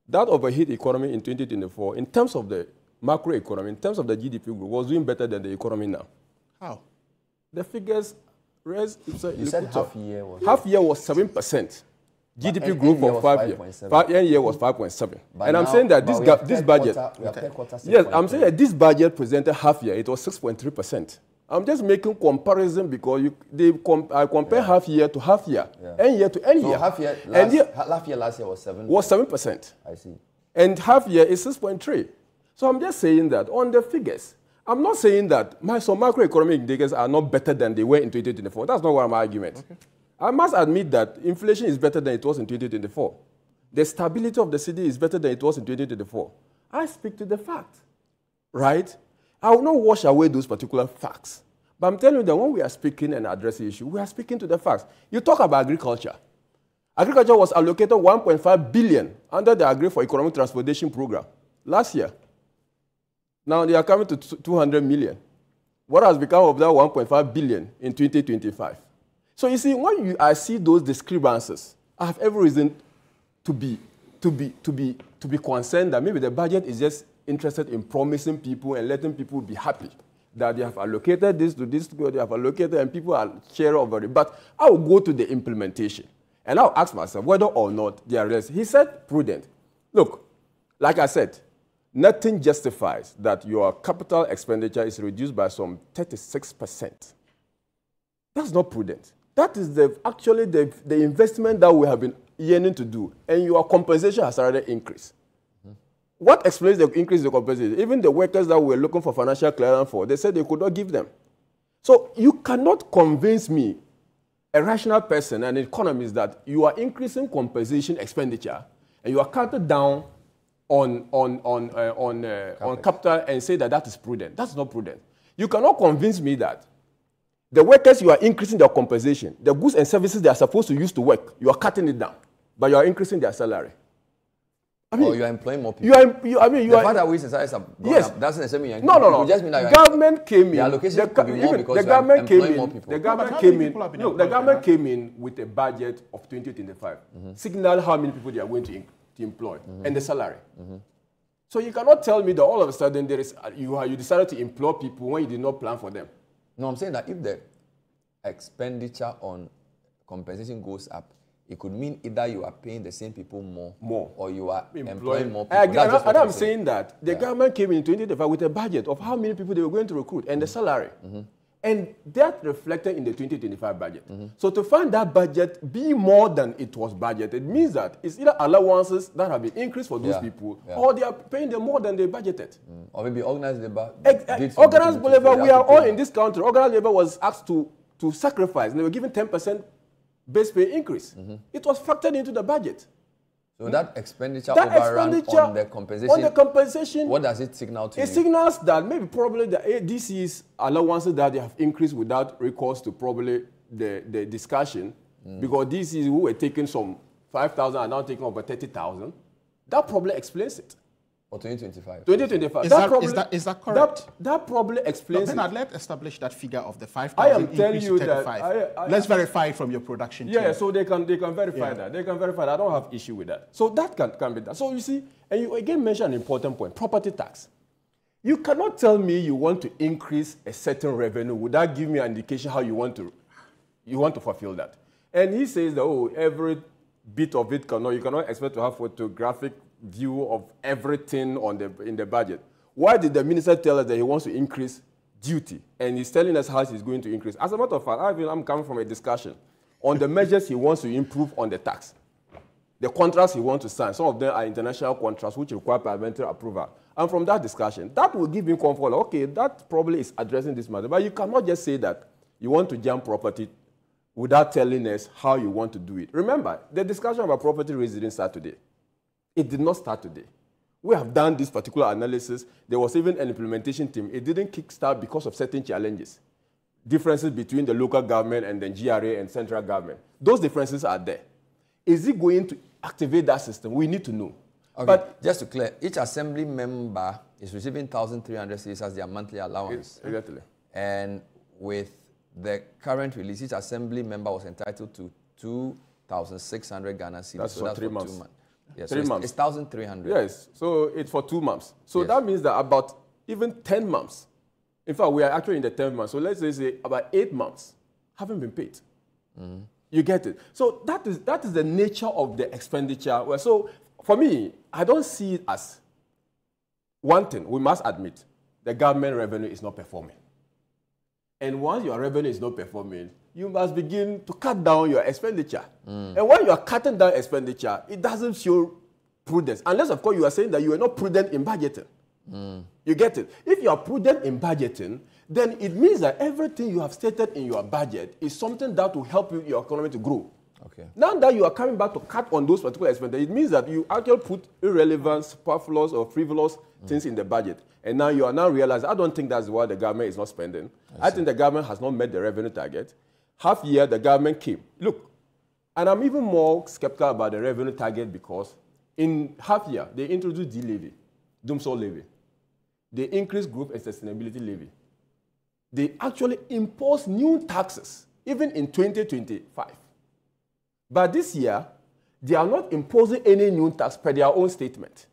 That overheat economy in 2024, in terms of the macroeconomy, in terms of the GDP growth, was doing better than the economy now. How? The figures, you said half-year was... Half-year was 7%. GDP growth for 5 years. 5 year was 5.7. And I'm saying that this budget... Yes, I'm saying that this budget presented half-year, it was 6.3%. I'm just making comparison because I compare half year to half year, end year to end year. Half year last year was 7. Was 7%. I see. And half year is 6.3. So I'm just saying that on the figures, I'm not saying that some macroeconomic indicators are not better than they were in 2024. That's not what my argument. Okay. I must admit that inflation is better than it was in 2024. The stability of the city is better than it was in 2024. I speak to the fact, right? I will not wash away those particular facts. But I'm telling you that when we are speaking and addressing issues, we are speaking to the facts. You talk about agriculture. Agriculture was allocated 1.5 billion under the Agri for Economic Transportation Program last year. Now they are coming to 200 million. What has become of that 1.5 billion in 2025? So you see, when I see those discrepancies, I have every reason to be concerned that maybe the budget is just interested in promising people and letting people be happy that they have allocated this to this, they have allocated, and people are sharing over it. But I will go to the implementation, and I'll ask myself whether or not they are realistic. He said prudent. Look, like I said, nothing justifies that your capital expenditure is reduced by some 36%. That's not prudent. That is actually the investment that we have been yearning to do, and your compensation has already increased. What explains the increase in the compensation? Even the workers that were looking for financial clearance for, they said they could not give them. So you cannot convince me, a rational person, an economist, that you are increasing compensation expenditure and you are cutting down on capital and say that that is prudent. That's not prudent. You cannot convince me that the workers, you are increasing their compensation. The goods and services they are supposed to use to work, you are cutting it down, but you are increasing their salary. I mean, or you are employing more people. The fact that we society have gone up doesn't necessarily mean no. Just mean that government came in. The allocation could be more because the government came in. more people. The government came in. No, the government came in with a budget of 2025. Signal how many people they are going to employ and the salary. So you cannot tell me that all of a sudden there is you decided to employ people when you did not plan for them. No, I'm saying that if the expenditure on compensation goes up, it could mean either you are paying the same people more or you are employing more people. And I'm saying that the government came in 2025 with a budget of how many people they were going to recruit and the salary. And that reflected in the 2025 budget. So to find that budget be more than it was budgeted means that it's either allowances that have been increased for those people or they are paying them more than they budgeted. Or maybe organized labor. Organized labor, we are all in this country. Organized labor was asked to sacrifice. And they were given 10% base pay increase. It was factored into the budget. So that expenditure overrun on the compensation, what does it signal to you? It signals that maybe probably the ADC's allowances that they have increased without recourse to probably the discussion, because DCs who were taking some 5,000 are now taking over 30,000. That probably explains it. For 2025. 2025. Is that correct? That probably explains it. Let's establish that figure of the 5,000. I am telling you that. Let's verify it from your production team. Yeah, so they can verify that. They can verify that. I don't have issue with that. So that can be done. So you see, and you again mentioned an important point, property tax. You cannot tell me you want to increase a certain revenue without giving me an indication how you want to fulfill that. And he says that, every bit of it you cannot expect to have photographic view of everything in the budget. Why did the minister tell us that he wants to increase duty? And he's telling us how he's going to increase. As a matter of fact, I'm coming from a discussion on the measures he wants to improve on the tax. The contracts he wants to sign, some of them are international contracts which require parliamentary approval. And from that discussion, that will give him comfort. Okay, that probably is addressing this matter. But you cannot just say that you want to jam property without telling us how you want to do it. Remember, the discussion about property rates didn't start today. It did not start today. We have done this particular analysis. There was even an implementation team. It didn't kickstart because of certain challenges. Differences between the local government and the GRA and central government. Those differences are there. Is it going to activate that system? We need to know. Okay, but just to clear, each assembly member is receiving 1,300 cedis as their monthly allowance. Exactly. And with the current release, each assembly member was entitled to 2,600 Ghana cedis. That's for 3 months. 2 months. Yes, 3 months. It's 1,300. Yes, so it's for 2 months. So that means that about even 10 months, in fact, we are actually in the 10th month. So let's say about 8 months haven't been paid. You get it? So that is the nature of the expenditure. Well, so for me, I don't see it as one thing. We must admit the government revenue is not performing. And once your revenue is not performing, you must begin to cut down your expenditure. And when you are cutting down expenditure, it doesn't show prudence. Unless, of course, you are saying that you are not prudent in budgeting. You get it? If you are prudent in budgeting, then it means that everything you have stated in your budget is something that will help your economy to grow. Okay. Now that you are coming back to cut on those particular expenditures, it means that you actually put irrelevant, superfluous, or frivolous things in the budget. And now you are now realizing, I don't think that's why the government is not spending. I think the government has not met the revenue target. Half year, the government came. Look, and I'm even more skeptical about the revenue target because in half year, they introduced D-levy, Dumsor levy. They increased group and sustainability levy. They actually imposed new taxes, even in 2025. But this year, they are not imposing any new tax per their own statement.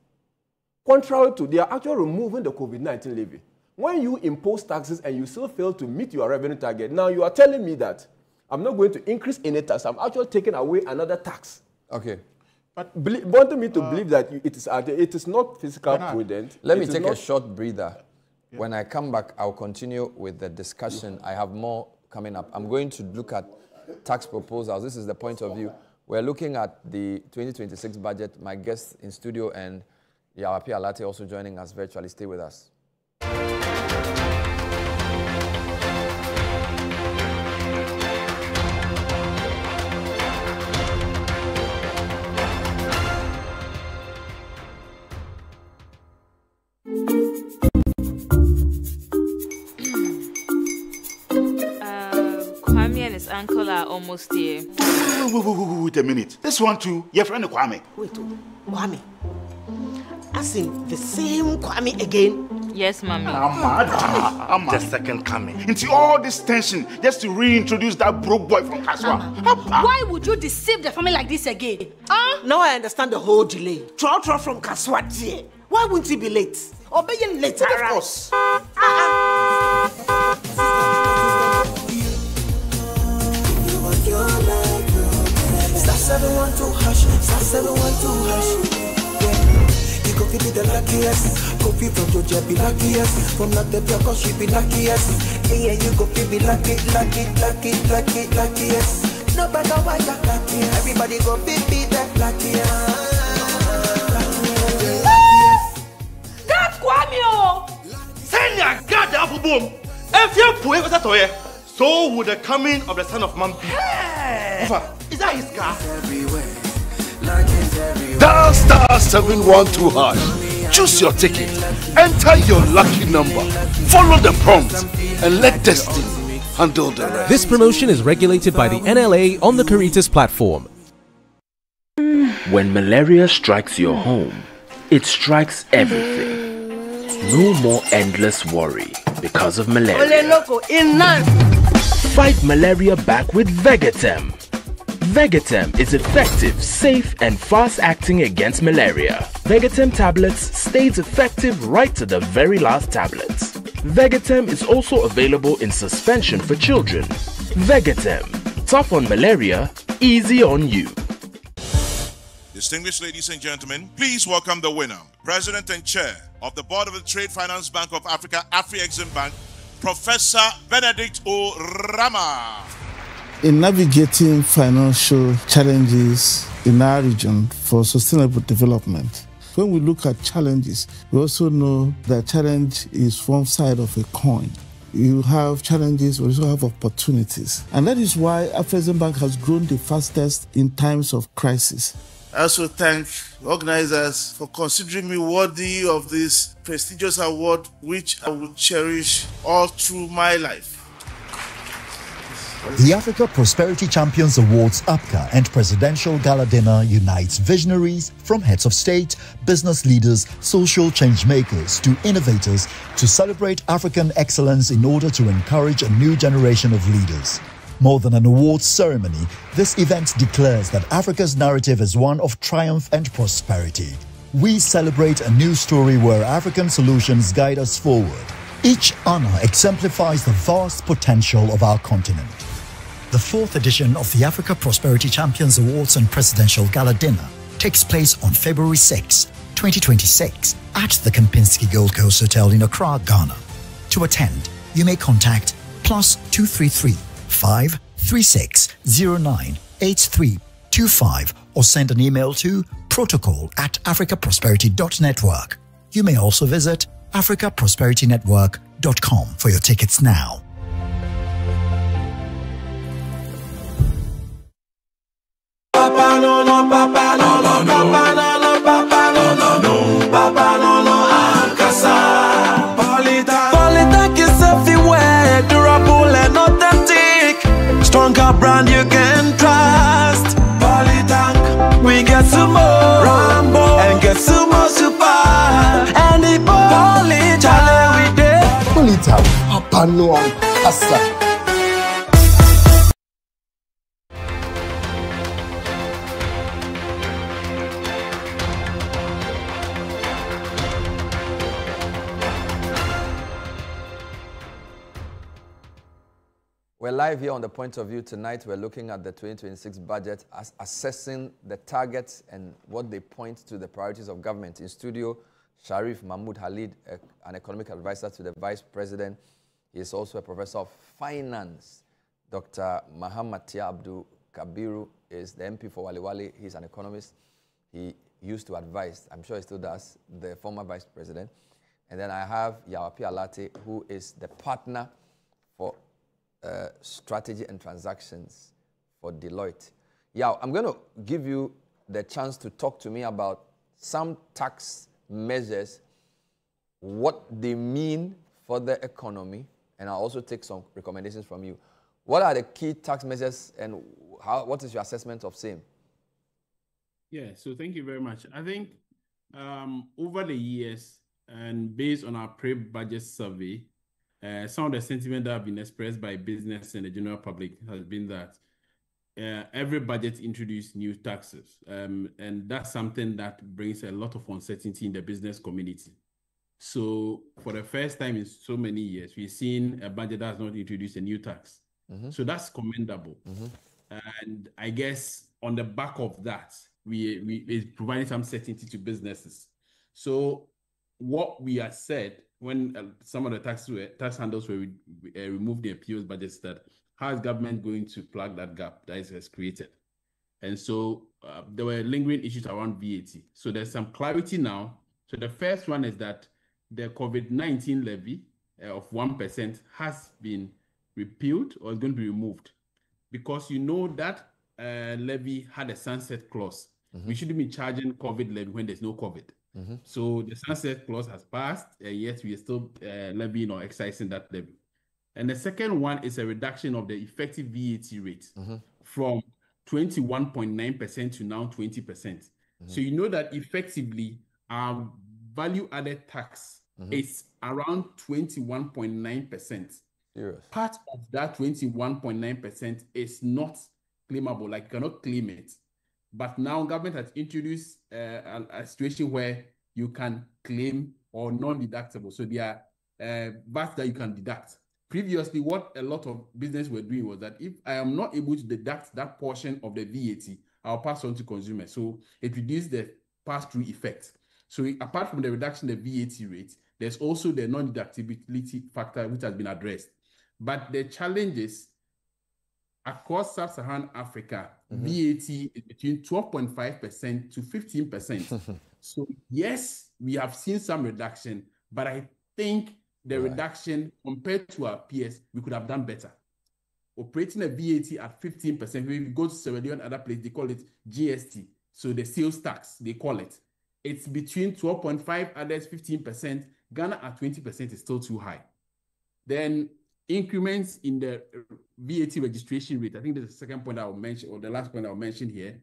Contrary to, they are actually removing the COVID-19 levy. When you impose taxes and you still fail to meet your revenue target, now you are telling me that I'm not going to increase any tax. I'm actually taking away another tax. Okay. But wanting me to believe that it is not fiscal prudent. Let me take a short breather. Yeah. When I come back, I'll continue with the discussion. I have more coming up. I'm going to look at tax proposals. This is the point of view. We're looking at the 2026 budget. My guests in studio and Yawapi Alate also joining us virtually. Stay with us. Uncle are almost here. Wait a minute. This one too, your friend Kwame. Wait, Kwame. As in the same Kwame again? Yes, mommy. I'm the second coming. Into all this tension just to reintroduce that broke boy from Kaswa. Why would you deceive the family like this again? Now I understand the whole delay. Troll from Kaswa. Why wouldn't he be late? Or be late, of course. Star 712 hash, star 712 hash. You go be the luckiest. Coffee from Georgia be luckiest. From Natepia, cause she be luckiest. Yeah, you go be luckiest. No matter why you're lucky. Everybody go be the luckiest. That's Kwame! Send your God the apple boom. If you put it at all, so would the coming of the son of man be. Is that his car? Dial star 712 hash. Choose your ticket. Enter your lucky number. Follow the prompts and let destiny handle the rest. This promotion is regulated by the NLA on the Caritas platform. When malaria strikes your home, it strikes everything. No more endless worry because of malaria. Fight malaria back with Vegetem. Vegetem is effective, safe, and fast-acting against malaria. Vegetem tablets stays effective right to the very last tablets. Vegetem is also available in suspension for children. Vegetem, tough on malaria, easy on you. Distinguished ladies and gentlemen, please welcome the winner, President and Chair of the Board of the Trade Finance Bank of Africa, Afri-Exim Bank, Professor Benedict O. Rama. In navigating financial challenges in our region for sustainable development, when we look at challenges, we also know that challenge is one side of a coin. You have challenges, we also have opportunities. And that is why Afri-Exim Bank has grown the fastest in times of crisis. I also thank organizers for considering me worthy of this prestigious award, which I will cherish all through my life. The Africa Prosperity Champions Awards APCA and Presidential Gala Dinner unites visionaries from heads of state, business leaders, social change makers to innovators to celebrate African excellence in order to encourage a new generation of leaders. More than an awards ceremony, this event declares that Africa's narrative is one of triumph and prosperity. We celebrate a new story where African solutions guide us forward. Each honor exemplifies the vast potential of our continent. The fourth edition of the Africa Prosperity Champions Awards and Presidential Gala Dinner takes place on February 6, 2026 at the Kempinski Gold Coast Hotel in Accra, Ghana. To attend, you may contact +233 536 098325 or send an email to protocol@africaprosperity.network. You may also visit africaprosperitynetwork.com for your tickets now. Papa no no, papa no no, papa no no, papa no no, papa no no, Ankasa. Polytank is everywhere, durable and authentic. Stronger brand you can trust. Polytank, we get some more Rambo and get some more Super. And the Polytank we did. Polytank, papa no Ankasa. We're live here on the Point of View tonight. We're looking at the 2026 budget, assessing the targets and what they point to the priorities of government. In studio, Sharif Mahmoud Halid, an economic advisor to the Vice President. He is also a professor of finance. Dr. Mahamatia Abdul Kabiru is the MP for Waliwali. He's an economist. He used to advise, I'm sure he still does, the former Vice President. And then I have Yawapi Alate, who is the partner for strategy and transactions for Deloitte. Yeah, I'm going to give you the chance to talk to me about some tax measures, what they mean for the economy, and I'll also take some recommendations from you. What are the key tax measures and what is your assessment of same? Yeah, so thank you very much. I think over the years, and based on our pre-budget survey, some of the sentiment that have been expressed by business and the general public has been that every budget introduced new taxes, and that's something that brings a lot of uncertainty in the business community. So for the first time in so many years, we've seen a budget that has not introduced a new tax. So that's commendable. And I guess on the back of that, we providing some certainty to businesses. So what we have said when some of the tax handles were removed the appeals budget, that how is government going to plug that gap that is created? And so there were lingering issues around VAT. So there's some clarity now. So the first one is that the COVID-19 levy of 1% has been repealed or is going to be removed, because you know that levy had a sunset clause. We shouldn't be charging COVID levy when there's no COVID. So the sunset clause has passed, yet we are still levying or excising that levy. And the second one is a reduction of the effective VAT rate from 21.9% to now 20%. So you know that effectively our value-added tax is around 21.9%. Part of that 21.9% is not claimable, like you cannot claim it. But now government has introduced a situation where you can claim or non-deductible. So there are VAT that you can deduct. Previously, what a lot of business were doing was that if I am not able to deduct that portion of the VAT, I'll pass on to consumers. So it reduced the pass-through effect. So apart from the reduction in the VAT rate, there's also the non-deductibility factor which has been addressed. But the challenge is, across sub-Saharan Africa, VAT is between 12.5% to 15%. So yes, we have seen some reduction, but I think the reduction compared to our peers, we could have done better. Operating a VAT at 15%, when you go to Sierra Leone and other places, they call it GST. So the sales tax, they call it. It's between 12.5%, others 15%. Ghana at 20% is still too high. Then increments in the VAT registration rate. I think that's the second point I will mention, or the last point I'll mention here.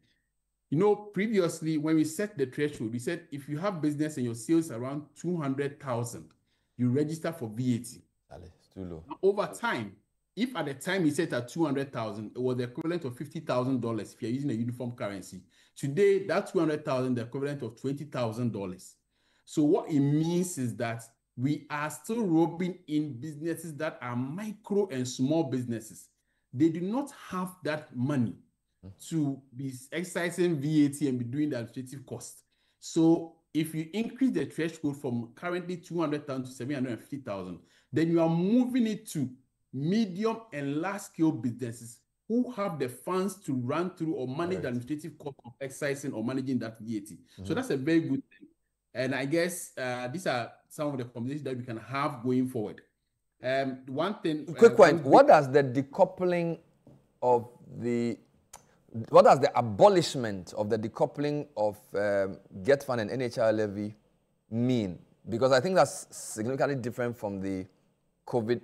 You know, previously when we set the threshold, we said if you have business and your sales around 200,000, you register for VAT. It's too low. Over time, if at the time we set at 200,000, it was the equivalent of $50,000 if you're using a uniform currency. Today, that 200,000 is the equivalent of $20,000. So what it means is that we are still roping in businesses that are micro and small businesses. They do not have that money to be excising VAT and be doing the administrative cost. So if you increase the threshold from currently 200,000 to 750,000, then you are moving it to medium and large scale businesses who have the funds to run through or manage the administrative cost of excising or managing that VAT. So that's a very good thing. And I guess these are some of the conversations that we can have going forward. One thing... Quick point. What does the decoupling of the... What does the abolishment of the decoupling of Get Fund and NHR levy mean? Because I think that's significantly different from the COVID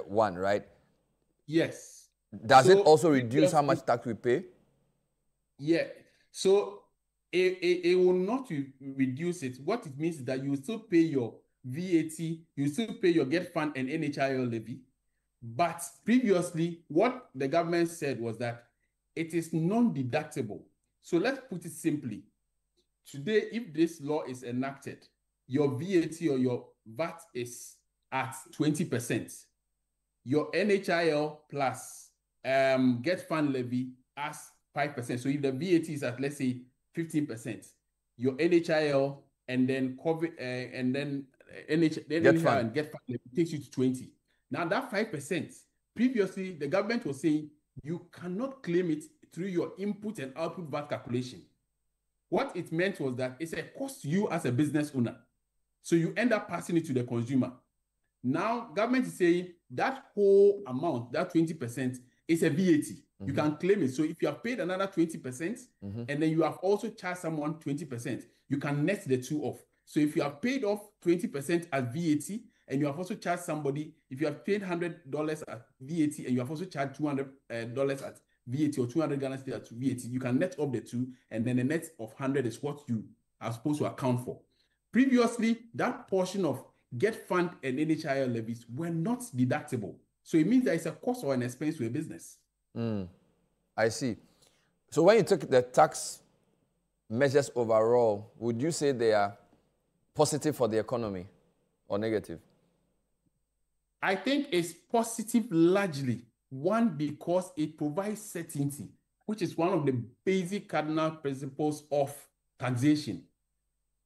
one, right? Yes. Does it also reduce how much tax we pay? Yeah. So it will not reduce it. What it means is that you will still pay your VAT, you still pay your Get Fund and NHIL levy. But previously, what the government said was that it is non-deductible. So let's put it simply. Today, if this law is enacted, your VAT or your VAT is at 20%. Your NHIL plus Get Fund levy as 5%. So if the VAT is at, let's say, 15%, your NHIL and then COVID and then NHIL and Get Fund levy takes you to 20%. Now that 5%, previously the government was saying you cannot claim it through your input and output VAT calculation. What it meant was that it's a cost to you as a business owner. So you end up passing it to the consumer. Now, government is saying that whole amount, that 20%, is a VAT. You can claim it. So if you have paid another 20%, and then you have also charged someone 20%, you can net the two off. So if you have paid off 20% as VAT, and you have also charged somebody, if you have paid $100 at VAT, and you have also charged $200 at VAT or 200 Ghana cedis at VAT, you can net up the two, and then the net of 100 is what you are supposed to account for. Previously, that portion of get fund and NHIL levies were not deductible. So it means there is a cost or an expense to a business. I see. So when you took the tax measures overall, would you say they are positive for the economy or negative? I think it's positive largely. One, because it provides certainty, which is one of the basic cardinal principles of taxation.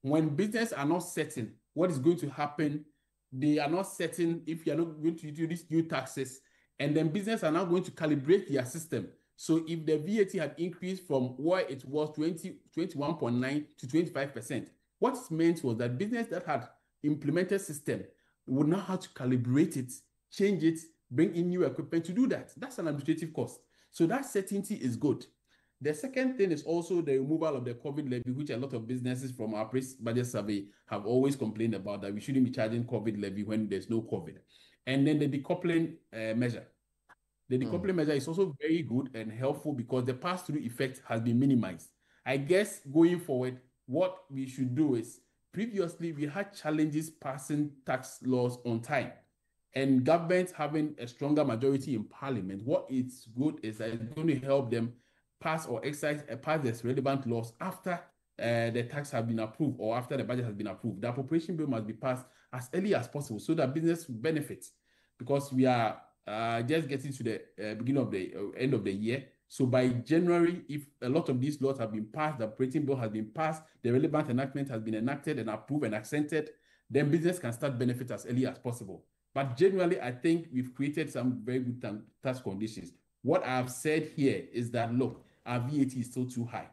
When businesses are not certain what is going to happen, they are not certain if you are not going to introduce new taxes, and then businesses are now going to calibrate their system. So if the VAT had increased from where it was 21.9 to 25%, what it meant was that business that had implemented system would now have to calibrate it, change it, bring in new equipment to do that. That's an administrative cost. So that certainty is good. The second thing is also the removal of the COVID levy, which a lot of businesses from our budget survey have always complained about, that we shouldn't be charging COVID levy when there's no COVID. And then the decoupling measure. The decoupling measure is also very good and helpful because the pass-through effect has been minimized. I guess going forward, what we should do is, previously we had challenges passing tax laws on time, and government having a stronger majority in parliament. What it's good is that it's going to help them pass or exercise pass this relevant laws after the tax has been approved or after the budget has been approved. The appropriation bill must be passed as early as possible so that business will benefit, because we are just getting to the beginning of the end of the year. So by January, if a lot of these laws have been passed, the operating bill has been passed, the relevant enactment has been enacted and approved and accented, then business can start benefit as early as possible. But generally, I think we've created some very good tax conditions. What I've said here is that, look, our VAT is still too high.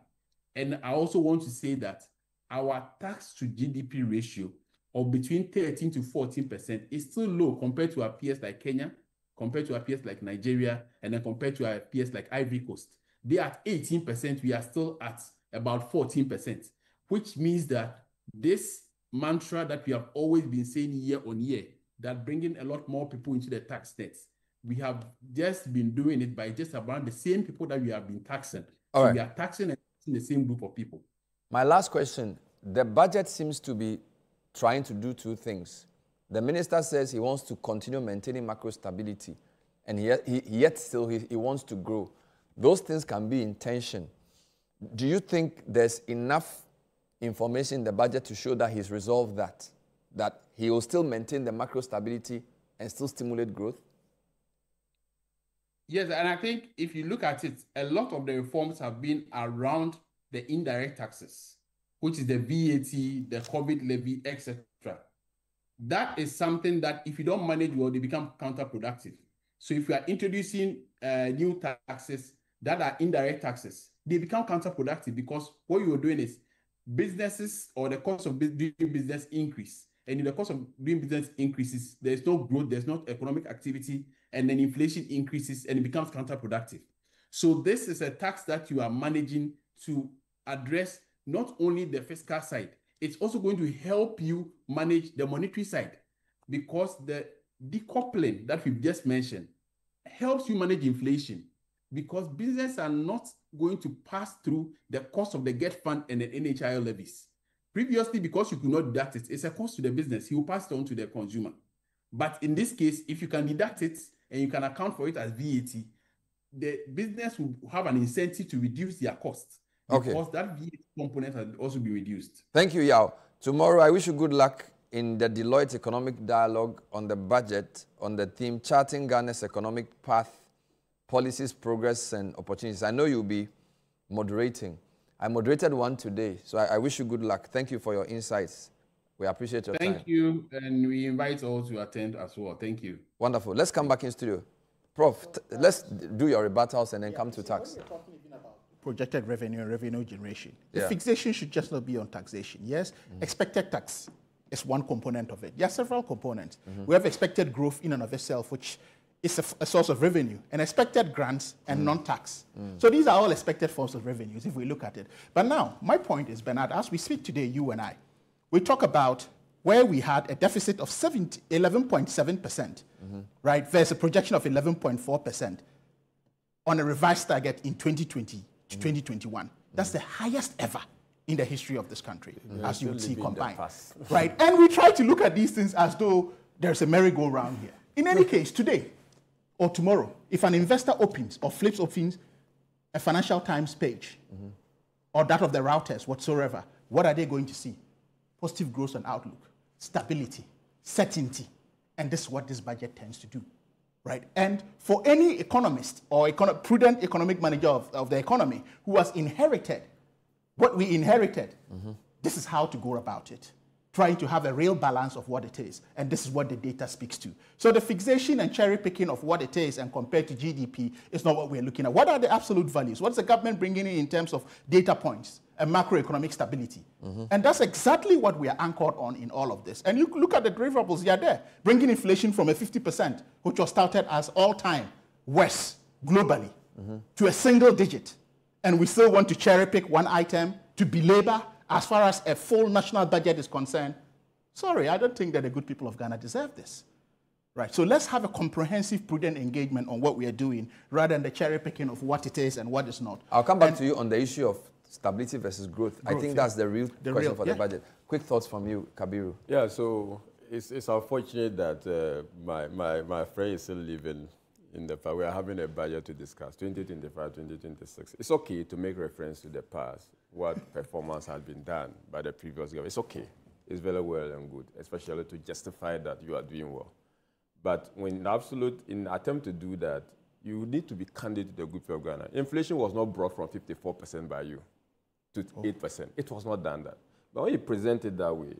And I also want to say that our tax to GDP ratio of between 13 to 14% is still low compared to our peers like Kenya, compared to our peers like Nigeria, and then compared to our peers like Ivory Coast. They are at 18%, we are still at about 14%, which means that this mantra that we have always been saying year on year, that bringing a lot more people into the tax nets, we have just been doing it by just around the same people that we have been taxing. All right. We are taxing the same group of people. My last question, the budget seems to be trying to do two things. The minister says he wants to continue maintaining macro stability, and yet still he wants to grow. Those things can be in tension. Do you think there's enough information in the budget to show that he's resolved that he will still maintain the macro stability and still stimulate growth? Yes, and I think if you look at it, a lot of the reforms have been around the indirect taxes, which is the VAT, the COVID levy, etc. That is something that if you don't manage well, they become counterproductive. So if you are introducing new taxes that are indirect taxes, they become counterproductive, because what you are doing is businesses or the cost of doing business increase. And if the cost of doing business increases, there's no growth, there's not economic activity, and then inflation increases and it becomes counterproductive. So this is a tax that you are managing to address not only the fiscal side, it's also going to help you manage the monetary side, because the decoupling that we've just mentioned helps you manage inflation, because businesses are not going to pass through the cost of the GET fund and the NHIL levies. Previously, because you could not deduct it, it's a cost to the business. He will pass it on to the consumer. But in this case, if you can deduct it and you can account for it as VAT, the business will have an incentive to reduce their costs, because that VAT component has also been reduced. Thank you, Yao. Tomorrow, I wish you good luck in the Deloitte Economic Dialogue on the budget on the theme Charting Ghana's Economic Path, Policies, Progress, and Opportunities. I know you'll be moderating. I moderated one today, so I wish you good luck. Thank you for your insights. We appreciate your time. Thank you, and we invite all to attend as well. Thank you. Wonderful. Let's come back in studio. Prof, let's do your rebuttals and then come to tax. When we're talking even about projected revenue and revenue generation, the fixation should just not be on taxation. Yes, expected tax is one component of it. There are several components. We have expected growth in and of itself, which is a source of revenue, and expected grants and non-tax. So these are all expected forms of revenues if we look at it. But now, my point is, Bernard, as we speak today, you and I, we talk about where we had a deficit of 11.7%, right, versus a projection of 11.4% on a revised target in 2020 to 2021. That's the highest ever in the history of this country, as you would see combined. Right. Right? And we try to look at these things as though there's a merry-go-round here. In any case, today or tomorrow, if an investor opens or flips opens a Financial Times page or that of the routers, whatsoever, what are they going to see? Positive growth and outlook, stability, certainty. And this is what this budget tends to do. Right? And for any economist or prudent economic manager of the economy who has inherited what we inherited, this is how to go about it, trying to have a real balance of what it is. And this is what the data speaks to. So the fixation and cherry picking of what it is and compared to GDP is not what we're looking at. What are the absolute values? What's the government bringing in terms of data points and macroeconomic stability? And that's exactly what we are anchored on in all of this. And you look at the deliverables, they are there, bringing inflation from a 50%, which was touted as all-time worst globally, to a single digit. And we still want to cherry pick one item to belabor as far as a full national budget is concerned. Sorry, I don't think that the good people of Ghana deserve this. Right, so let's have a comprehensive, prudent engagement on what we are doing rather than the cherry picking of what it is and what is not. I'll come back to you on the issue of stability versus growth. I think that's the real question for the budget. Quick thoughts from you, Kabiru. Yeah, so it's unfortunate that my friend is still living in the past. We are having a budget to discuss, 2025, 2026. It's okay to make reference to the past, what performance has been done by the previous government. It's okay. It's very well and good, especially to justify that you are doing well. But when in attempt to do that, you need to be candid to the group of Ghana. Inflation was not brought from 54% by you to 8%. It was not done that. But when you present it that way,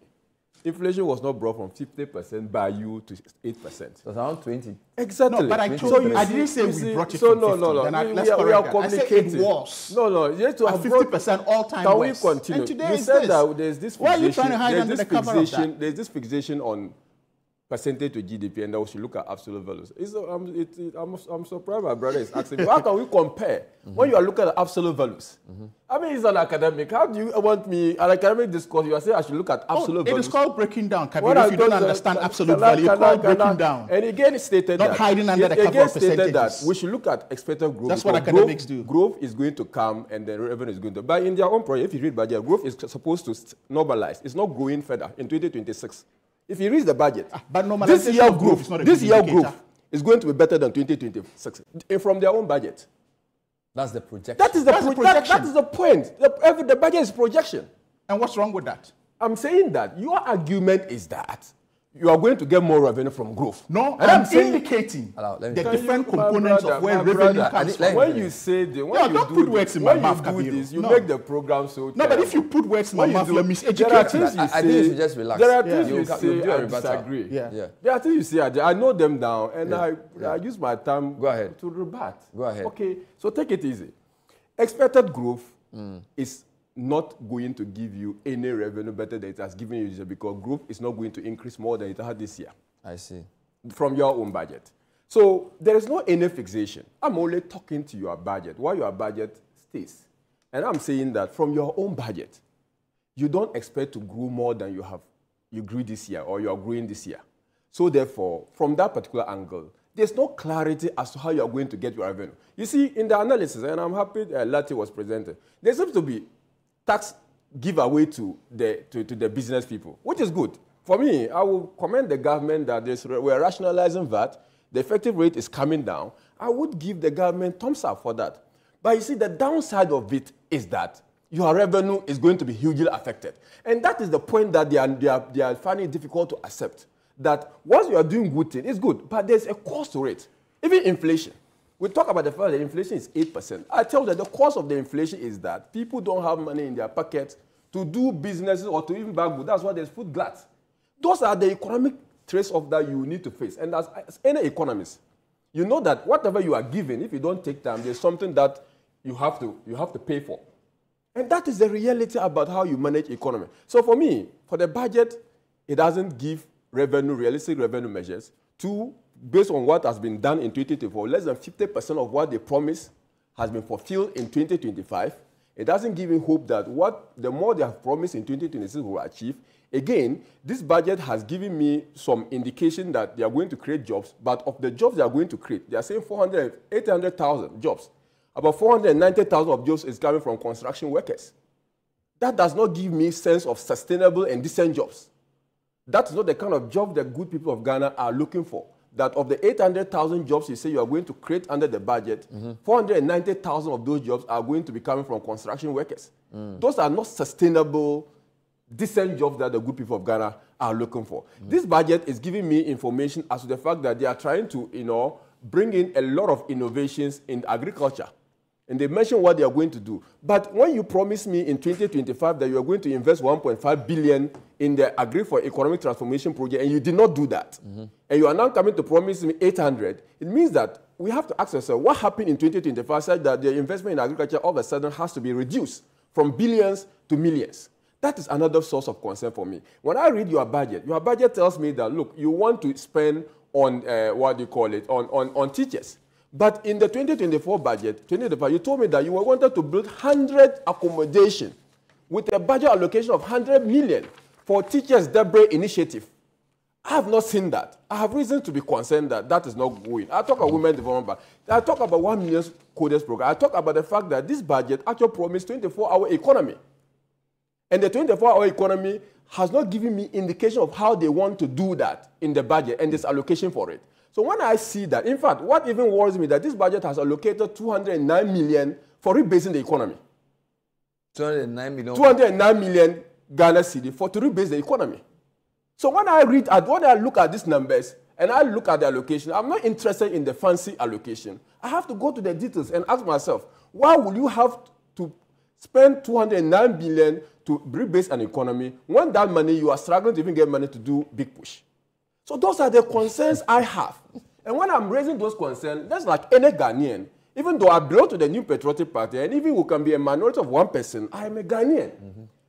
inflation was not brought from 50% by you to 8%. It was around 20. Exactly. No, but I told you, I didn't say we brought it from 50. No. We are communicating. I said it was. No. You have to have 50% all-time Can worst. we continue? And today you is said this. that there's this fixation. Why are you trying to hide under the cover of that? There's this fixation on percentage to GDP, and then we should look at absolute values. I'm surprised my brother is asking me, how can we compare when you are looking at absolute values? I mean, it's an academic. How do you want me, an academic discourse, you are saying I should look at absolute values? It is called breaking down, Kabir. If you don't understand absolute value, it's called breaking down. And again, it stated not that. hiding under the cover of percentages. That we should look at expected growth. That's what academics do. Growth is going to come, and the revenue is going to. But in their own project, if you read budget, growth is supposed to normalize. It's not growing further in 2026. If you read the budget, this year growth is going to be better than 2026 from their own budget. That's the projection. That is the projection. That is the point. The budget is projection. And what's wrong with that? I'm saying that your argument is that you are going to get more revenue from growth. No, and I'm indicating the different components of where revenue comes from. When you say the, when you don't put words in my mouth, this, you make the program so. No, but if you put words in my mouth, you're miseducating. I think you should just relax. There are things you say I disagree. There are things you say I know them down, and I use my time to rebut. Go ahead. Okay, so take it easy. Expected growth is not going to give you any revenue better than it has given you this year, because growth is not going to increase more than it had this year. I see. From your own budget. So there is no any fixation. I'm only talking to your budget, what your budget stays. And I'm saying that from your own budget, you don't expect to grow more than you grew this year or you are growing this year. So therefore, from that particular angle, there's no clarity as to how you are going to get your revenue. You see, in the analysis, and I'm happy Lati was presented, there seems to be tax giveaway to the business people, which is good. For me, I will commend the government that we're rationalizing VAT. The effective rate is coming down. I would give the government thumbs up for that. But you see, the downside of it is that your revenue is going to be hugely affected. And that is the point that they are finding it difficult to accept. That once you are doing good thing, it's good, but there's a cost to it. Even inflation. We talk about the fact that inflation is 8%. I tell you that the cost of the inflation is that people don't have money in their pockets to do businesses or to even buy goods. That's why there's food glut. Those are the economic trace-off that you need to face. And as any economist, you know that whatever you are given, if you don't take time, there's something that you have to pay for. And that is the reality about how you manage economy. So for me, for the budget, it doesn't give realistic revenue measures. Two, based on what has been done in 2024, less than 50% of what they promised has been fulfilled in 2025. It doesn't give me hope that the more they have promised in 2026 will achieve. Again, this budget has given me some indication that they are going to create jobs, but of the jobs they are going to create, they are saying 800,000 jobs. About 490,000 of jobs is coming from construction workers. that does not give me sense of sustainable and decent jobs. That's not the kind of job the good people of Ghana are looking for. That of the 800,000 jobs you say you are going to create under the budget, 490,000 of those jobs are going to be coming from construction workers. Those are not sustainable, decent jobs that the good people of Ghana are looking for. This budget is giving me information as to the fact that they are trying to, bring in a lot of innovations in agriculture. And they mention what they are going to do. But when you promised me in 2025 that you are going to invest 1.5 billion in the Agri for Economic Transformation project, and you did not do that, and you are now coming to promise me 800, it means that we have to ask ourselves, what happened in 2025 such that the investment in agriculture all of a sudden has to be reduced from billions to millions? That is another source of concern for me. When I read your budget tells me that, look, you want to spend on, on teachers. But in the 2024 budget, you told me that you wanted to build 100 accommodation with a budget allocation of 100 million for Teachers Debris Initiative. I have not seen that. I have reason to be concerned that that is not going. I talk about women development. I talk about 1 million coders program. I talk about the fact that this budget actually promised 24-hour economy. And the 24-hour economy has not given me indication of how they want to do that in the budget and this allocation for it. So when I see that, in fact, what even worries me that this budget has allocated 209 million for rebasing the economy. 209 million? 209 million Ghana cedi to rebase the economy. So when I look at these numbers and I look at the allocation, I'm not interested in the fancy allocation. I have to go to the details and ask myself, why will you have to spend 209 billion to rebase an economy when that money you are struggling to even get money to do big push? So those are the concerns I have. And when I'm raising those concerns, that's like any Ghanaian. Even though I belong to the New Patriotic Party, and even who can be a minority of one person, I am a Ghanaian.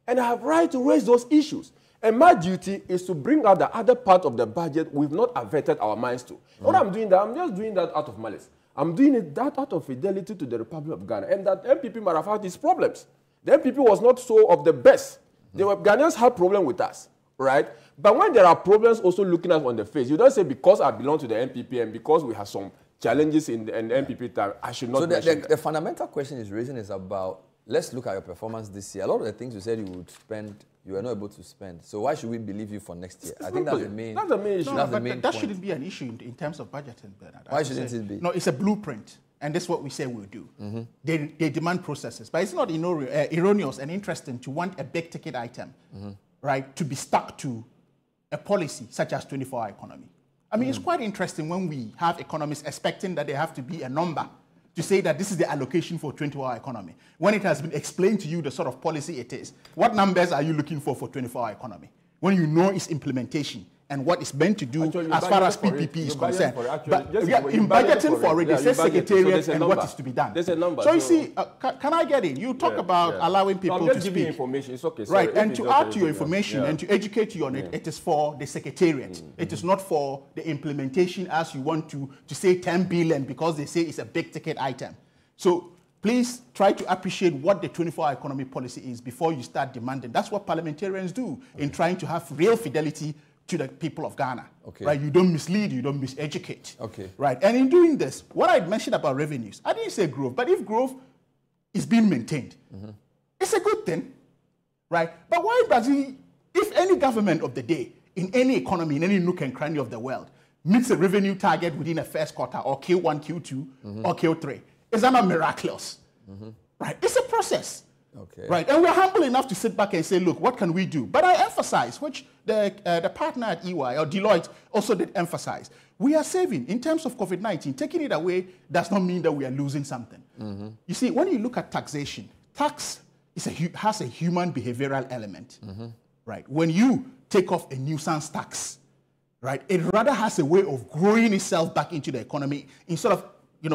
And I have right to raise those issues. And my duty is to bring out the other part of the budget we've not averted our minds to. When I'm doing that, I'm just doing that out of malice. I'm doing it out of fidelity to the Republic of Ghana. And that MPP might have had these problems. The MPP was not so of the best. Ghanaians had problems with us, right? But when there are problems also looking us on the face, you don't say because I belong to the MPP and because we have some challenges in the MPP time, I should not mention that. The fundamental question is raising is about, let's look at your performance this year. A lot of the things you said you would spend, you were not able to spend. So why should we believe you for next year? I think that's the main issue. No, but that shouldn't be an issue in terms of budgeting, Bernard. Why shouldn't it be? No, it's a blueprint. And that's what we say we'll do. They demand processes. But it's not erroneous and interesting to want a big ticket item, right, to be stuck to a policy such as 24-hour economy. I mean, it's quite interesting when we have economists expecting that there have to be a number to say that this is the allocation for 24-hour economy, when it has been explained to you the sort of policy it is. What numbers are you looking for 24-hour economy? When you know its implementation and what it's meant to do as far as PPP is concerned. In budgeting for it, they say secretariat and what is to be done. There's a number. So you see, can I get in? You talk about allowing people to speak. Information. It's okay. Right, and to add to your information and to educate you on it, it is for the secretariat. It is not for the implementation as you want to say 10 billion because they say it's a big ticket item. So please try to appreciate what the 24-hour economy policy is before you start demanding. That's what parliamentarians do in trying to have real fidelity to the people of Ghana. Right? You don't mislead, you don't miseducate. Right? And in doing this, what I mentioned about revenues, I didn't say growth, but if growth is being maintained, it's a good thing. Right? But why does if any government of the day, in any economy, in any nook and cranny of the world, meets a revenue target within a first quarter, or Q1, Q2, or Q3, is that not miraculous? Right? It's a process. Right, and we're humble enough to sit back and say, look, what can we do? But I emphasize, which the partner at EY or Deloitte also did emphasize, we are saving in terms of COVID-19. Taking it away does not mean that we are losing something. You see, when you look at taxation, tax has a human behavioral element. Right, when you take off a nuisance tax, right, it rather has a way of growing itself back into the economy instead of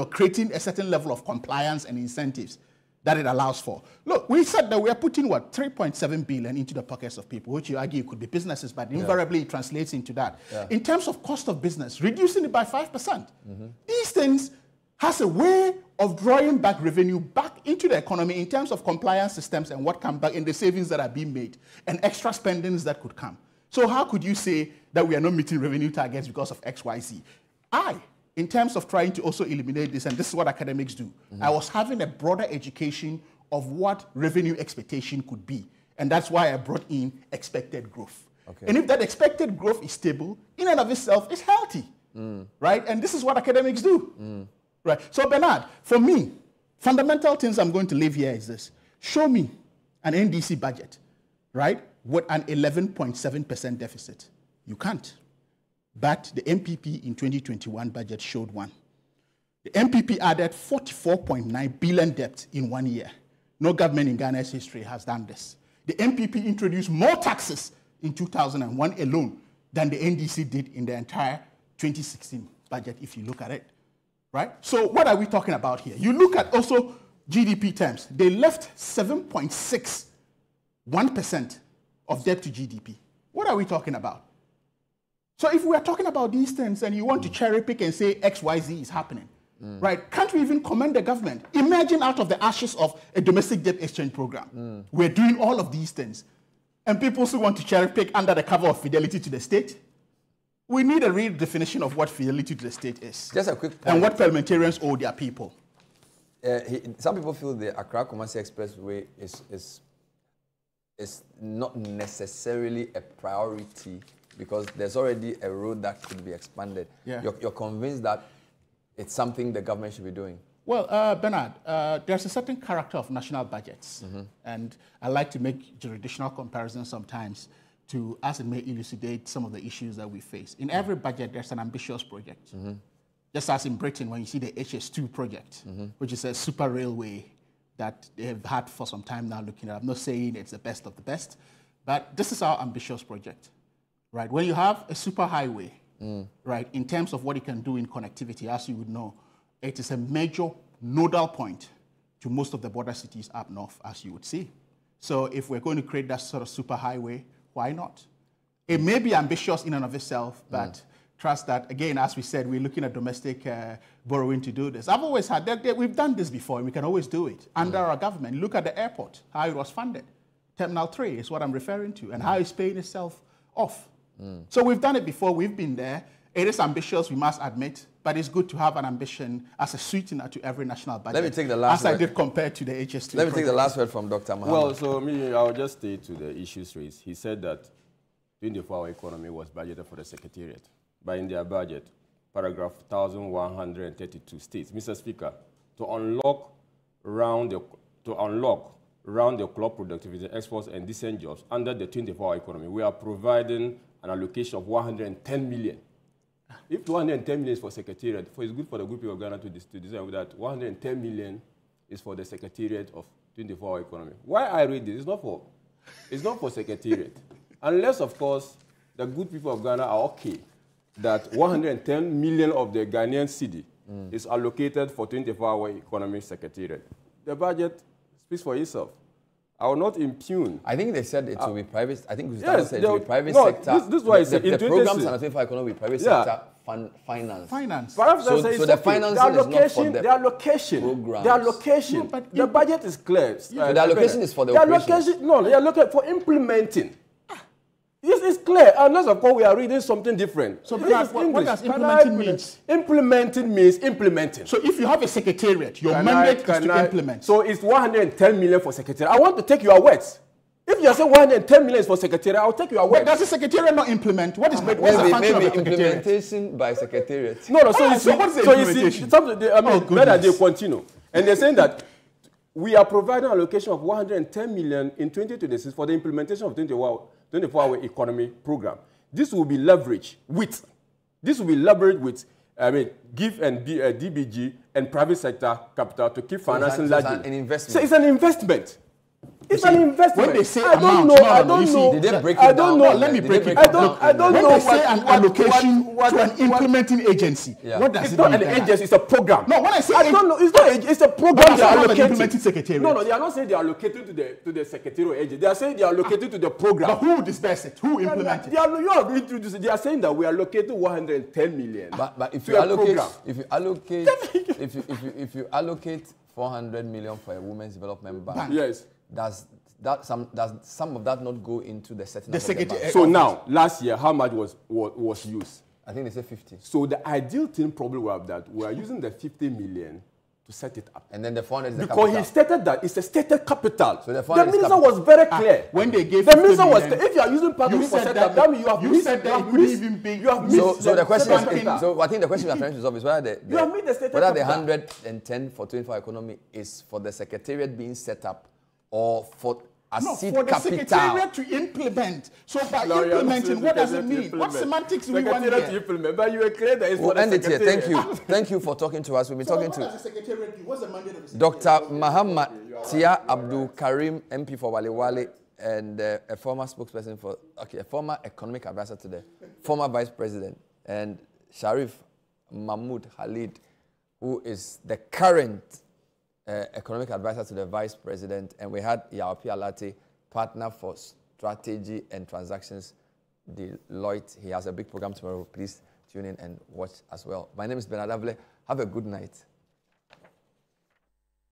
creating a certain level of compliance and incentives that it allows for. Look, we said that we are putting, 3.7 billion into the pockets of people, which you argue could be businesses, but invariably it translates into that. In terms of cost of business, reducing it by 5%. These things has a way of drawing back revenue back into the economy in terms of compliance systems and what comes back and the savings that are being made and extra spendings that could come. So how could you say that we are not meeting revenue targets because of X, Y, Z? In terms of trying to also eliminate this, and this is what academics do, I was having a broader education of what revenue expectation could be And that's why I brought in expected growth. Okay. And if that expected growth is stable, in and of itself, it's healthy, right? And this is what academics do, right? So Bernard, for me, fundamental things I'm going to leave here is this. Show me an NDC budget, right, with an 11.7% deficit. You can't. But the MPP in 2021 budget showed one. The MPP added 44.9 billion debt in 1 year. No government in Ghana's history has done this. The MPP introduced more taxes in 2001 alone than the NDC did in the entire 2016 budget, if you look at it, right? So what are we talking about here? You look at also GDP terms. They left 7.61% of debt to GDP. What are we talking about? So if we are talking about these things and you want to cherry pick and say X, Y, Z is happening, right? Can't we even commend the government? Imagine out of the ashes of a domestic debt exchange program. We're doing all of these things. And people still want to cherry pick under the cover of fidelity to the state. We need a real definition of what fidelity to the state is. Just a quick point. And what parliamentarians owe their people. Some people feel the Accra-Kumasi Expressway is not necessarily a priority because there's already a road that could be expanded. Yeah. You're convinced that it's something the government should be doing? Well, Bernard, there's a certain character of national budgets. And I like to make jurisdictional comparisons sometimes to, as it may elucidate some of the issues that we face. In every budget, there's an ambitious project. Just as in Britain, when you see the HS2 project, which is a super railway that they have had for some time now looking at. I'm not saying it's the best of the best, but this is our ambitious project, right? When you have a super highway, right, in terms of what it can do in connectivity, as you would know, it is a major nodal point to most of the border cities up north, as you would see. So if we're going to create that sort of super highway, why not? It may be ambitious in and of itself, but trust that, again, as we said, we're looking at domestic borrowing to do this. I've always had that. We've done this before, and we can always do it under our government. Look at the airport, how it was funded. Terminal 3 is what I'm referring to, and how it's paying itself off. So we've done it before. We've been there. It is ambitious, we must admit, but it's good to have an ambition as a sweetener to every national budget. Let me take the last word. As I did compared to the HS2 Let me take the last word from Dr. Muhammad. Well, so I'll just stay to the issues raised. He said that 24-hour economy was budgeted for the Secretariat. But in their budget, paragraph 1132 states, Mr. Speaker, to unlock round-the-clock productivity, exports, and decent jobs under the 24-hour economy, we are providing an allocation of 110 million. If 210 million is for Secretariat, it's good for the group of Ghana to design that 110 million is for the Secretariat of 24-hour economy. Why I read this? It's not for Secretariat. Unless, of course, the good people of Ghana are okay that 110 million of the Ghanaian cedi is allocated for 24-hour economy Secretariat. The budget speaks for itself. I will not impugn. I think they said it will be private. I think we yes, said it will be private sector. This is why I said the programs and the economy will be private sector finance. So the financing is not for the allocation. programs. The allocation. No, the budget is clear. The allocation is for the operations. No, they are looking for implementing. This is clear, unless of course we are reading something different. So what does implementing mean? Implementing means implementing. So if you have a secretariat, your mandate is to implement. So it's 110 million for secretariat. I want to take your words. If you are saying 110 million is for secretariat, I'll take your words. Does the secretariat not implement? What is what's the function of the secretariat? Implementation by secretariat. No, so what is the implementation? Better they continue. And they're saying that we are providing an allocation of 110 million in 2026 for the implementation of 24-hour economy program. This will be leveraged with, GIF and DBG and private sector capital to keep financing largely. An investment. So it's an investment. It's an investment. When they say I don't know. Did they break it down? Let me break it down. I don't know. When they say an allocation to an implementing agency, what does it's it not mean? an agency, it's a program. No, when I say I don't know. It's not. It's a program. They are allocating. Implementing secretariat. No, they are not saying they are allocated to the secretarial agency. They are saying they are allocated to the program. But who disperse it? Who implement it? They are saying that we are allocating 110 million. But if you allocate 400 million for a women's development bank, yes, does some of that not go into the setting up of the bank? So now, last year, how much was used? I think they said 50. So the ideal thing probably was that we are using the 50 million to set it up. And then the 400 is the because capital. he stated that it's a stated capital. So the minister was very clear. When they gave the minister was if you are using part of it for said setup, that means you have missed. Said that it couldn't even be. You have missed. So the question is, so I think the question we are trying to resolve is whether the 110 for 24 economy is for the secretariat being set up or for seed for the capital. secretariat to implement. So by implementing, what does it mean? What semantics do we want here? To implement, but you were clear that it's we'll for the end it here. secretariat. Thank you. Thank you for talking to us. We've been talking to What's the mandate of the Dr. Muhammad Tia Abdul Karim, MP for Wale Wale, and a former spokesperson for, a former economic advisor to the former vice president, and Sharif Mahmoud Khalid, who is the current economic advisor to the vice president, and we had Yaopi Alate, partner for strategy and transactions, Deloitte. He has a big program tomorrow. Please tune in and watch as well. My name is Bernard Avle. Have a good night.